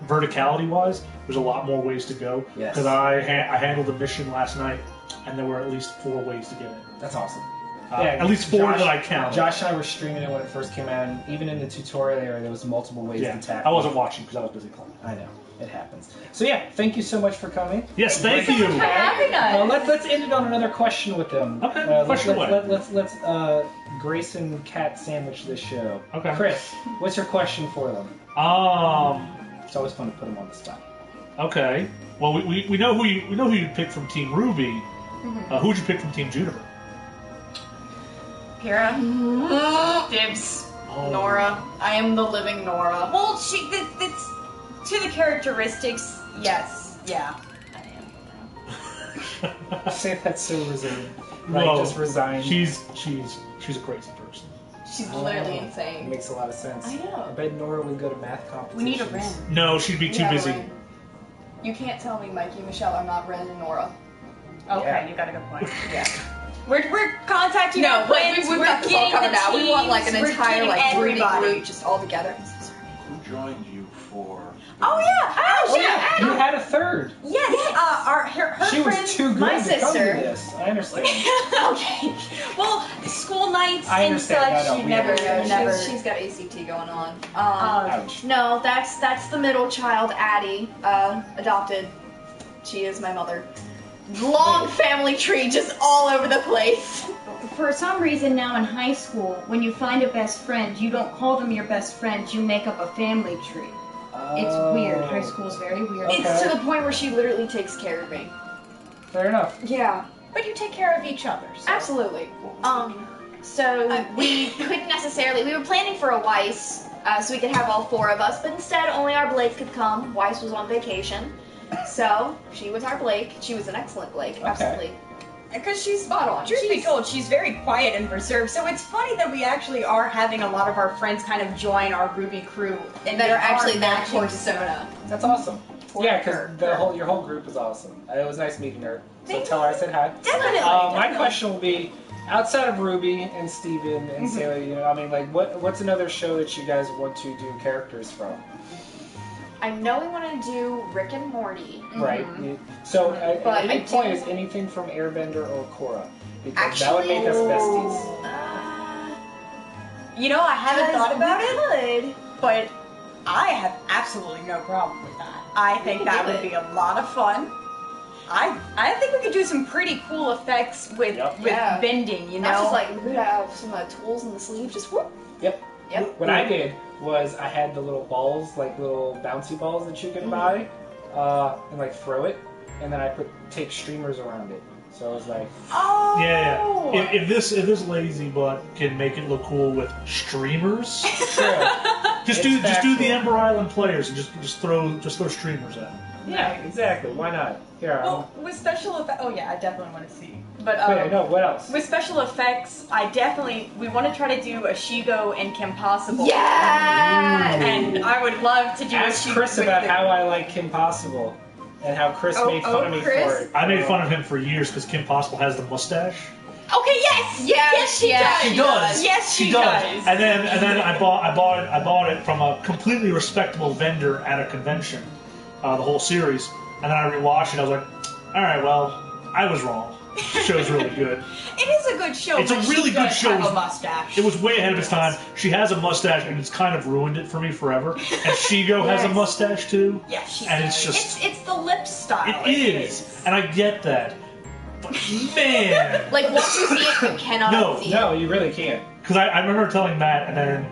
verticality wise, there's a lot more ways to go. Yes. Because I handled a mission last night, and there were at least 4 ways to get in. That's awesome. At least 4 that I counted. Josh and I were streaming it when it first came out, and even in the tutorial there was multiple ways to tackle. I wasn't watching because I was busy playing. I know. It happens. So yeah, thank you so much for coming. Yes, thank you. for having us. Let's end it on another question with them. Okay, question away. Let's Grace and Cat sandwich this show. Okay. Chris, what's your question for them? It's always fun to put them on the spot. Okay. Well, we know who you picked from Team Rwby. Who'd you pick from Team Juniper? Kira. Dibs. Oh. Nora. I am the living Nora. Well, that's to the characteristics, yes. Yeah. I am. Say that so reserved. Whoa. Just resigned. She's a crazy person. She's literally It insane. makes a lot of sense. I know. I bet Nora would go to math competitions. We need a Ren. No, she'd be too Yeah, busy. Ren. You can't tell me Mikey and Michelle are not Ren and Nora. Okay, Yeah. you got a good point. Yeah. We're contacting No, our friends. we've we're got this all getting covered the out. We want like an teams, we're entire getting like 3D everybody. group just all together. Who joined you for? Oh yeah, Oh yeah, you had a third. Yes, her She was friends. too good my to come to sister. this. I understand. Okay. Well, school night fights I and understand. such. No, You we never, understand. She's got ACT going on. Ouch. No, that's the middle child, Addie, adopted. She is my mother. Long family tree just all over the place. For some reason now in high school, when you find a best friend, you don't call them your best friend, you make up a family tree. It's weird. High school's very weird. Okay. It's to the point where she literally takes care of me. Fair enough. Yeah, But you take care of each other. So. absolutely. So we couldn't necessarily. We were planning for a Weiss, so we could have all four of us, but instead only our Blake could come. Weiss was on vacation, so she was our Blake. She was an excellent Blake, absolutely. Because she's Spot on. Truth be told, she's very quiet and reserved. So it's funny that we actually are having a lot of our friends kind of join our Rwby crew, and That they are actually that matching persona. That's awesome. Yeah, because her. your whole group is awesome. It was nice meeting her. So tell her I said hi. Definitely. My definitely. question will be, outside of Rwby and Steven and Sailor, you know, I mean, like, what's another show that you guys want to do characters from? I know we want to do Rick and Morty. Right. So But at any I point, do- is anything from Airbender or Korra? Because Actually, that would make us besties. You know, I haven't thought about it, it. but I have absolutely no problem with that. I think could that do would it. be a lot of fun. I think we could do some pretty cool effects with Yep. Yeah. bending, you know? Not just like we could have some tools in the sleeve, just whoop. Yep. Yep. What I did was I had the little balls, like little bouncy balls that you can buy, and like throw it, and then I take streamers around it. So it was like, Oh! Yeah. If this lazy butt can make it look cool with streamers, sure. just It's do the factual. Ember Island players and just throw streamers at them. Yeah, exactly. Why not? Here, Well, with special effects, oh yeah, I definitely want to see. But wait, no, what else? with special effects, we want to try to do a Shigo and Kim Possible. Yeah. And I would love to do Ask a Shigo Chris with about the- how I like Kim Possible, and how Chris Oh, made fun of me Chris? for it. I made fun of him for years because Kim Possible has the mustache. Okay, yes! Yeah, yes, she yeah, does! she does. Yes, she She does! does. And then I bought it from a completely respectable vendor at a convention, the whole series. And then I rewatched it. I was like, all right, well, I was wrong. The show's really good. It is a good show, It's a but really she good does show. have a mustache. It was way ahead of its time. She has a mustache, and it's kind of ruined it for me forever. And Shigo has a Yes. mustache too. Yeah, she And it's does. just It's the lip style. it is, and I get that. But man, Like once you see it, you cannot No, unsee No, you really can't. because I remember telling Matt, and then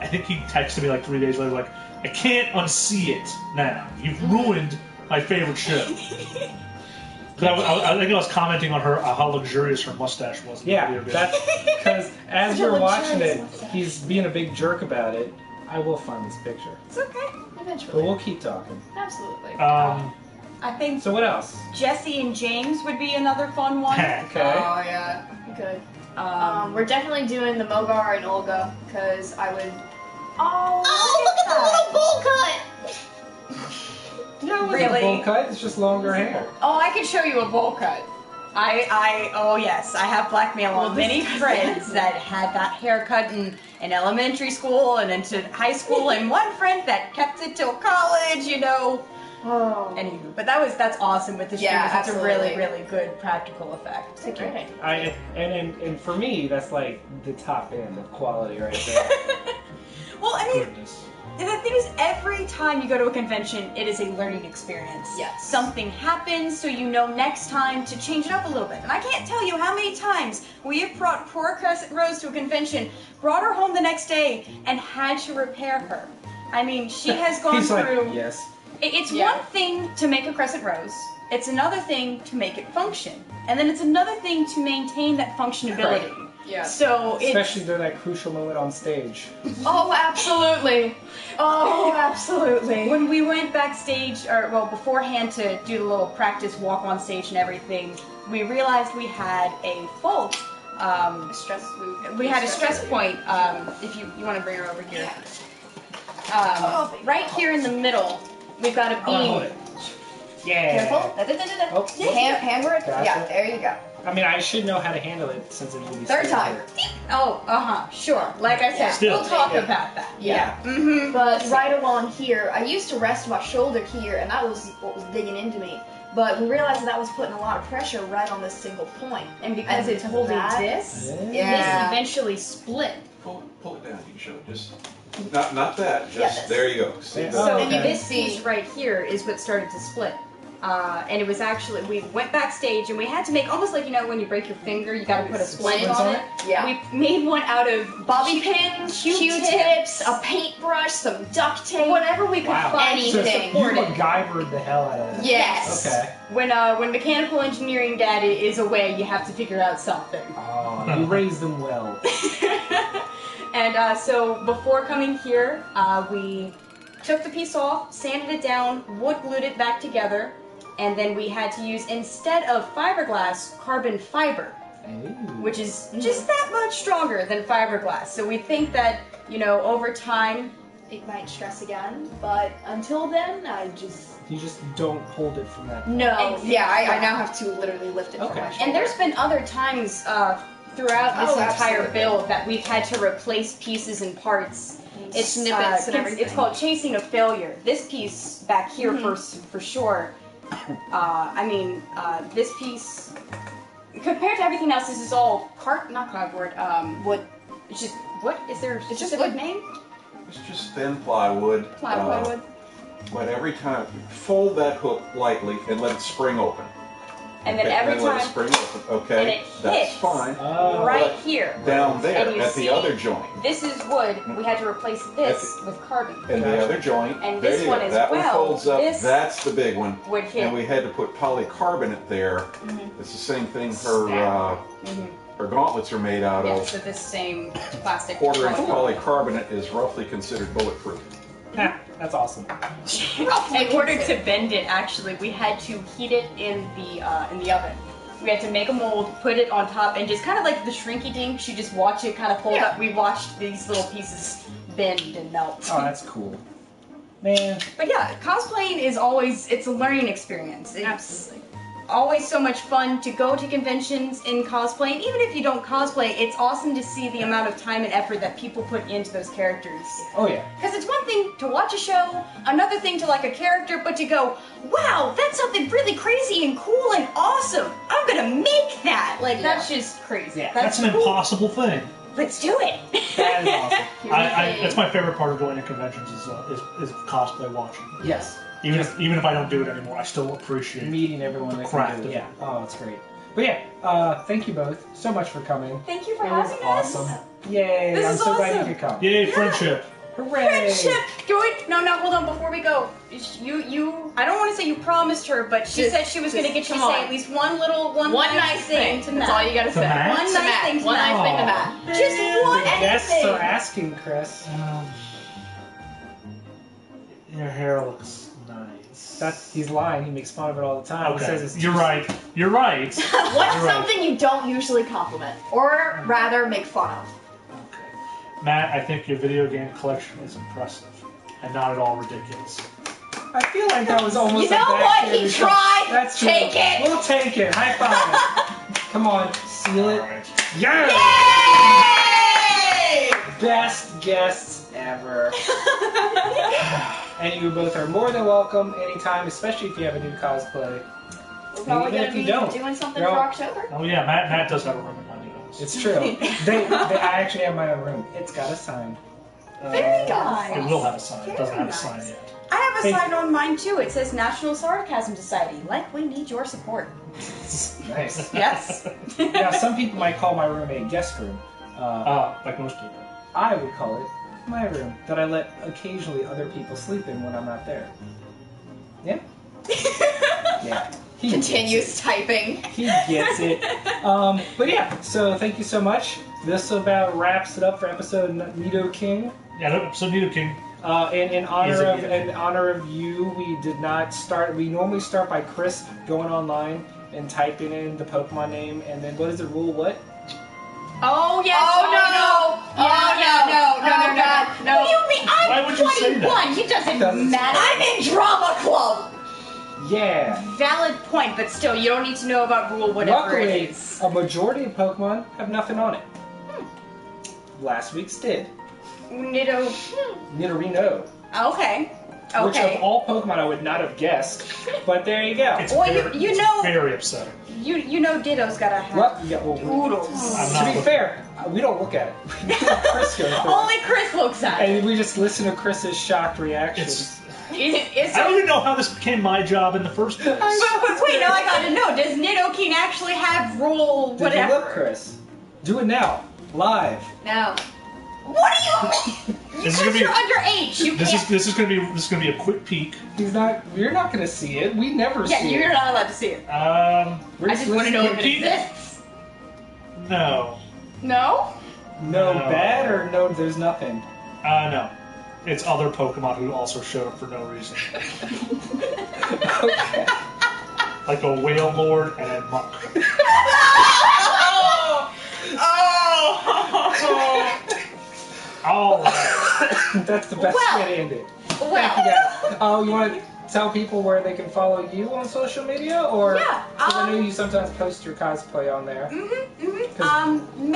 I think he texted me like 3 days later, like, I can't unsee it now. You've ruined my favorite show. Because I think I was commenting on her how luxurious her mustache was. in the Yeah, video game. that's because as Such a we're watching it, luxurious he's being a big jerk about it. I will find this picture, It's okay. but Eventually. we'll keep talking. Absolutely. I think So what else? Jesse and James would be another fun one. Okay. Oh yeah, good. We're definitely doing the Mogar and Olga because I would. Oh, look at the little bowl cut. No, it wasn't Really? a bowl cut. It's just longer hair. Oh, I could show you a bowl cut. Oh yes, I have blackmail on many friends that had that haircut in elementary school and into high school, and one friend that kept it till college, you know. Oh. Anywho, but that's awesome with the Yeah, streamers. It's a really, absolutely. really good practical effect. It's a great idea. And for me, that's like the top end of quality right there. Well, I mean, Goodness. the thing is, every time you go to a convention, it is a learning experience. Yes. Something happens, so you know next time to change it up a little bit. And I can't tell you how many times we have brought poor Rose to a convention, brought her home the next day, and had to repair her. I mean, she has gone He's through... like, yes. It's Yeah. one thing to make a crescent rose. It's another thing to make it function. And then it's another thing to maintain that functionality. Yeah. So it's... Especially during that crucial moment on stage. Oh, absolutely. Oh, absolutely. When we went backstage, or well, beforehand to do the little practice walk on stage and everything, we realized we had a fault. We had a stress point. If you want to bring her over here. Right here in the middle, we've got a Hold beam. it. Yeah. Careful. Oh. Hand work. Gotcha. Yeah, there you go. I mean, I should know how to handle it since it will be Third staying time. here. Oh, sure. Like I said, Still. we'll talk Yeah. about that. Yeah. Mm-hmm. But right along here, I used to rest my shoulder here, and that was what was digging into me. but we realized that was putting a lot of pressure right on this single point. And because it's because of holding that- this, Yeah. this eventually split. Pull it down. You can show it. Just not that. Just Yeah, this. there you go. See Yeah. that? So okay. this piece right here is what started to split. And it was actually, we went backstage and we had to make, almost like, you know, when you break your finger, you gotta put a splint Splints on on it. Yeah. We made one out of Bobby pins, Q-tips, a paintbrush, some duct tape. whatever we could Wow. find So to Anything. you support it. MacGyvered the hell out of that. Yes. Okay. When mechanical engineering data is away, you have to figure out something. Oh, you raised them well. And so before coming here, we took the piece off, sanded it down, wood glued it back together, and then we had to use, instead of fiberglass, carbon fiber, which is just that much stronger than fiberglass. So we think that, you know, over time, It might stress again, but until then, You just don't hold it from that. No. And- Yeah, I now have to literally lift it Okay. from my shoulder. and there's been other times throughout this Oh, entire absolutely. build that we've had to replace pieces and parts. It's snippets and everything. It's called chasing a failure. This piece back here for sure. This piece compared to everything else, this is all not cardboard. Wood. It's just wood. Is there a just specific wood. name? It's just thin plywood. Plywood. But every time, fold that hook lightly and let it spring open. And then Okay, every let it time spring open. Okay, and it that's hits. fine. Oh. right But here. Down there And you at see- the other joint. This is wood. We had to replace this with carbon. And the other joint. And there this you one go. as that well. one folds up. This That's the big one. would hit. And we had to put polycarbonate there. It's the same thing her gauntlets are made out Yeah, of. so this same plastic. Quarter-inch polymer. polycarbonate is roughly considered bulletproof. Ha, that's awesome. In order to bend it, actually, we had to heat it in the oven. We had to make a mold, put it on top, and just kind of like the shrinky dink. You just watch it kind of fold up. We watched these little pieces bend and melt. Oh, that's cool. Man, But yeah, cosplaying is always—it's a learning experience. It's always so much fun to go to conventions in cosplay, and even if you don't cosplay, it's awesome to see the amount of time and effort that people put into those characters. oh yeah. Because it's one thing to watch a show, another thing to like a character, but to go, wow, that's something really crazy and cool and awesome. I'm gonna make that. Like that's just crazy. Yeah, That's an cool. impossible thing. Let's do it. That is awesome. That's my favorite part of going to conventions is cosplay watching. Yes. Even if I don't do it anymore, I still appreciate Meeting everyone that Craft can do of it. it. Yeah. Oh, it's great. But yeah, thank you both so much for coming. Thank you for It was having us. awesome. Yay! This I'm is so glad awesome. you could come. Yay, friendship! Hooray! Friendship. No, hold on. Before we go, you. I don't want to say you promised her, but she Just- said she was going to get you to come say on. at least one nice thing. to That's Matt. all you gotta To say. Matt? One To nice Matt. thing to One Matt. nice thing to Aw. Matt. Just one The guests anything. are asking, Chris. Your hair looks nice. He's lying. He makes fun of it all the time. He Okay, says it's you're right. You're right. What's You're right. something you don't usually compliment, or rather make fun of? Okay. Matt, I think your video game collection is impressive and not at all ridiculous. I feel like that was almost. You know a what? backhanded He tried. That's true. Take it. We'll take it. High five. Come on, seal it. Alright. Yeah. Yay! Best guests ever. And you both are more than welcome anytime, especially if you have a new cosplay. We're probably even gonna if you be don't, doing something you're for all- October. Oh yeah, Matt does have a room in my new house. It's true. I actually have my own room. It's got a sign. Very nice. It will have a sign. It doesn't have a Very sign nice. yet. I have a Thank sign on mine too. It says National Sarcasm Society. Like we need your support. Nice. Yes. Now, some people might call my room a guest room. Like most people. I would call it my room that I let occasionally other people sleep in when I'm not there. Yeah? Yeah. He Continuous typing. Gets it. He gets it. But yeah, so thank you so much. This about wraps it up for episode Nido King. Yeah, episode Nido King. And in Is honor it of you, we did not start. We normally start by Chris going online and typing in the Pokemon name, and then what is the rule? What? Oh yes. Oh, no. Yeah, Oh, no, God. no. What do you mean? Why I'm would you say that? 21. It doesn't Doesn't- matter. I'm in drama club. Yeah. Valid point, but still, you don't need to know about rule whatever Luckily, it is. a majority of Pokemon have nothing on it. Last week's did. Nido. Nidorino. Okay. Which Okay. of all Pokemon I would not have guessed. But there you go. It's Well, very, you it's know- very upsetting. You know Ditto's gotta have Well, yeah, well, oodles. I'm to not be looking. fair, we don't look at it. Chris goes through it. Only Chris looks at it. And we just listen to Chris's shocked reactions. It's I don't even know how this became my job in the first place. But wait, now I gotta know, does Nidoking actually have rule Did whatever? you look, Chris? Do it now. Live. No. What do you mean? This is gonna be- You're underage. You This can't. is gonna be a quick peek. He's not. You're not gonna see it. We never Yeah, see you're it. not allowed to see it. We're I just want to know if it Pete? exists. No. No? No No. bad or no. There's nothing. No. It's other Pokemon who also showed up for no reason. Okay. Like a Whale Lord and a Monk. Alright. That's the best Well, way to end it. Thank you Well, guys. Oh, you want to tell people where they can follow you on social media, or Yeah, because I know you sometimes post your cosplay on there. no.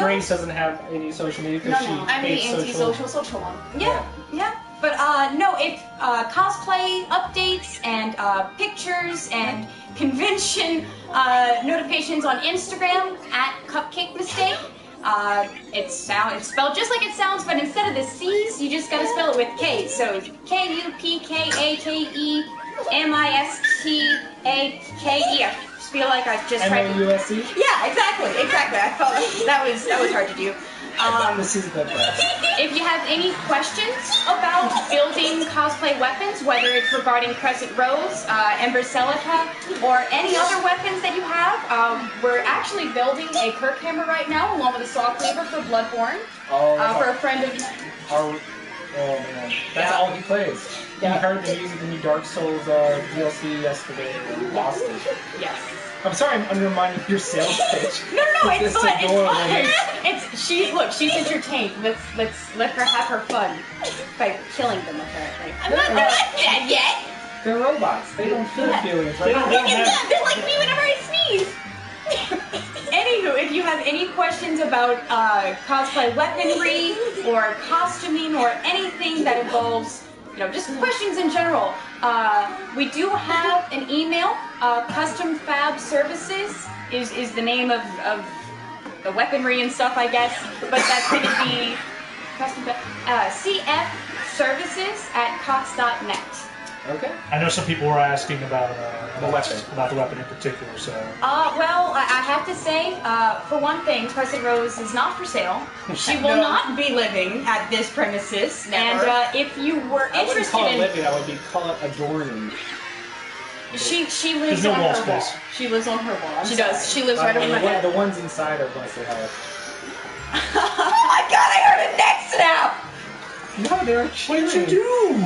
Grace doesn't have any social media because No, no. she I'm the hates social. anti-social one. Yeah. But no, it's cosplay updates and pictures and convention notifications on Instagram at Cupcake Mistake. It's spelled just like it sounds, but instead of the C's, you just gotta spell it with K. So KUPKAKEMISTAKE. I feel like I just tried to. NOUSE? Yeah, exactly. I felt that was hard to do. This is the best. If you have any questions about building cosplay weapons, whether it's regarding Crescent Rose, Ember Celica, or any other weapons that you have, we're actually building a Kirk hammer right now, along with a saw cleaver for Bloodborne, for a friend of Oh man, that's all he plays. Yeah. He heard the music in the Dark Souls DLC yesterday and lost it. Yes. I'm sorry, I'm undermining your sales pitch. No, with it's this fun. It's adorable- fun. She's entertained. Let's let her have her fun by killing them apparently. I'm not dead yet. They're robots. They don't feel Yeah. feelings, They right? don't have- They're like me whenever I sneeze. Anywho, if you have any questions about cosplay weaponry or costuming or anything that involves, just questions in general, we do have an email. Custom Fab Services is the name of the weaponry and stuff, I guess. But that's going to be custom cfservices@cox.net. Okay. I know some people were asking about The weapon. about the weapon in particular, so Well, I have to say, for one thing, Crescent Rose is not for sale. She will not be living at this premises. Never. And if you were I wouldn't interested call it in, living. I would be call it adorning. she There's lives no on wall her wall. space. She lives on her wall. I'm She sorry. does. She lives right over my head. The ones inside are going to say hello. Oh my god! I heard a neck snap. No, they're what did you do?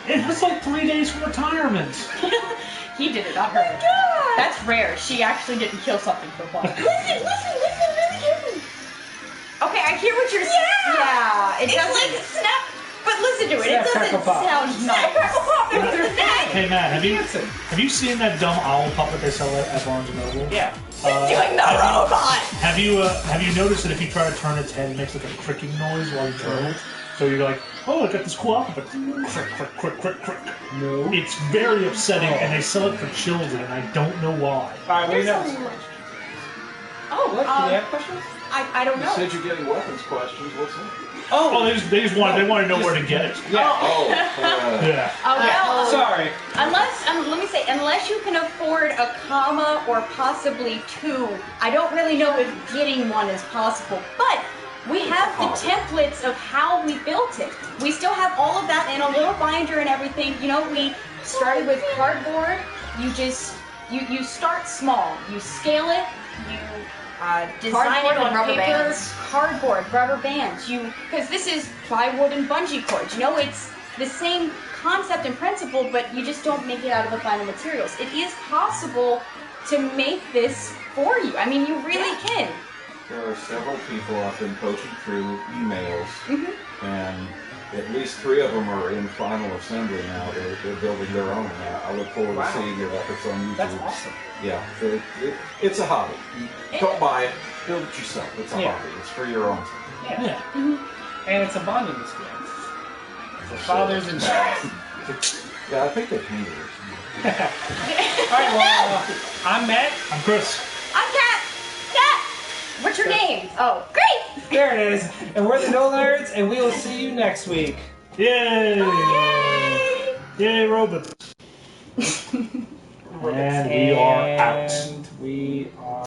It was like 3 days from retirement. He did it, not her. God. That's rare. She actually didn't kill something for fun. Listen, really. Okay, I hear what you're saying. Yeah, it It's doesn't. like snap. But listen to it. Snap, It doesn't crackle, pop. sound nice. There's their neck. Hey Matt, Dancing. have you seen that dumb owl puppet they sell at Barnes and Noble? Yeah. Doing the robot. Have you noticed that if you try to turn its head, it makes like a cricking noise while you turn it? So you're like, oh, I got this cool outfit. Crick, crick, crick, crick, crick. No. It's very upsetting, and they sell it for children, and I don't know why. All right, we know. Oh, What? Do you have questions? I don't You know. said you're getting weapons questions. What's that? Oh, they just want to know where to get it. Yeah. Oh, Yeah. Well, Sorry. let me say, unless you can afford a comma or possibly two, I don't really know if getting one is possible. But we have the templates of how we built it. We still have all of that in a little binder and everything. We started with cardboard. You start small. You scale it. You design Cardboard it on and rubber paper. bands. Cardboard, rubber bands. Because this is plywood and bungee cords. It's the same concept and principle, but you just don't make it out of the final materials. It is possible to make this for you. I mean, you really can. there are several people I've been coaching through emails, and at least 3 of them are in final assembly now. They're building their own. I look forward to seeing your efforts on YouTube. That's awesome. Yeah, it's a hobby. Don't buy it. Build it yourself. It's a Yeah. hobby. It's for your own. Yeah. Yeah. And it's a bonding experience. For fathers and daughters. Yeah, I think they painted it. Alright, well, I'm Matt. I'm Chris. I'm Cat. Cat. What's your name? Oh, great. There it is. And we're the NOLAnerds, and we will see you next week. Yay! Yay. Yay, Rwby. And we are out. And we are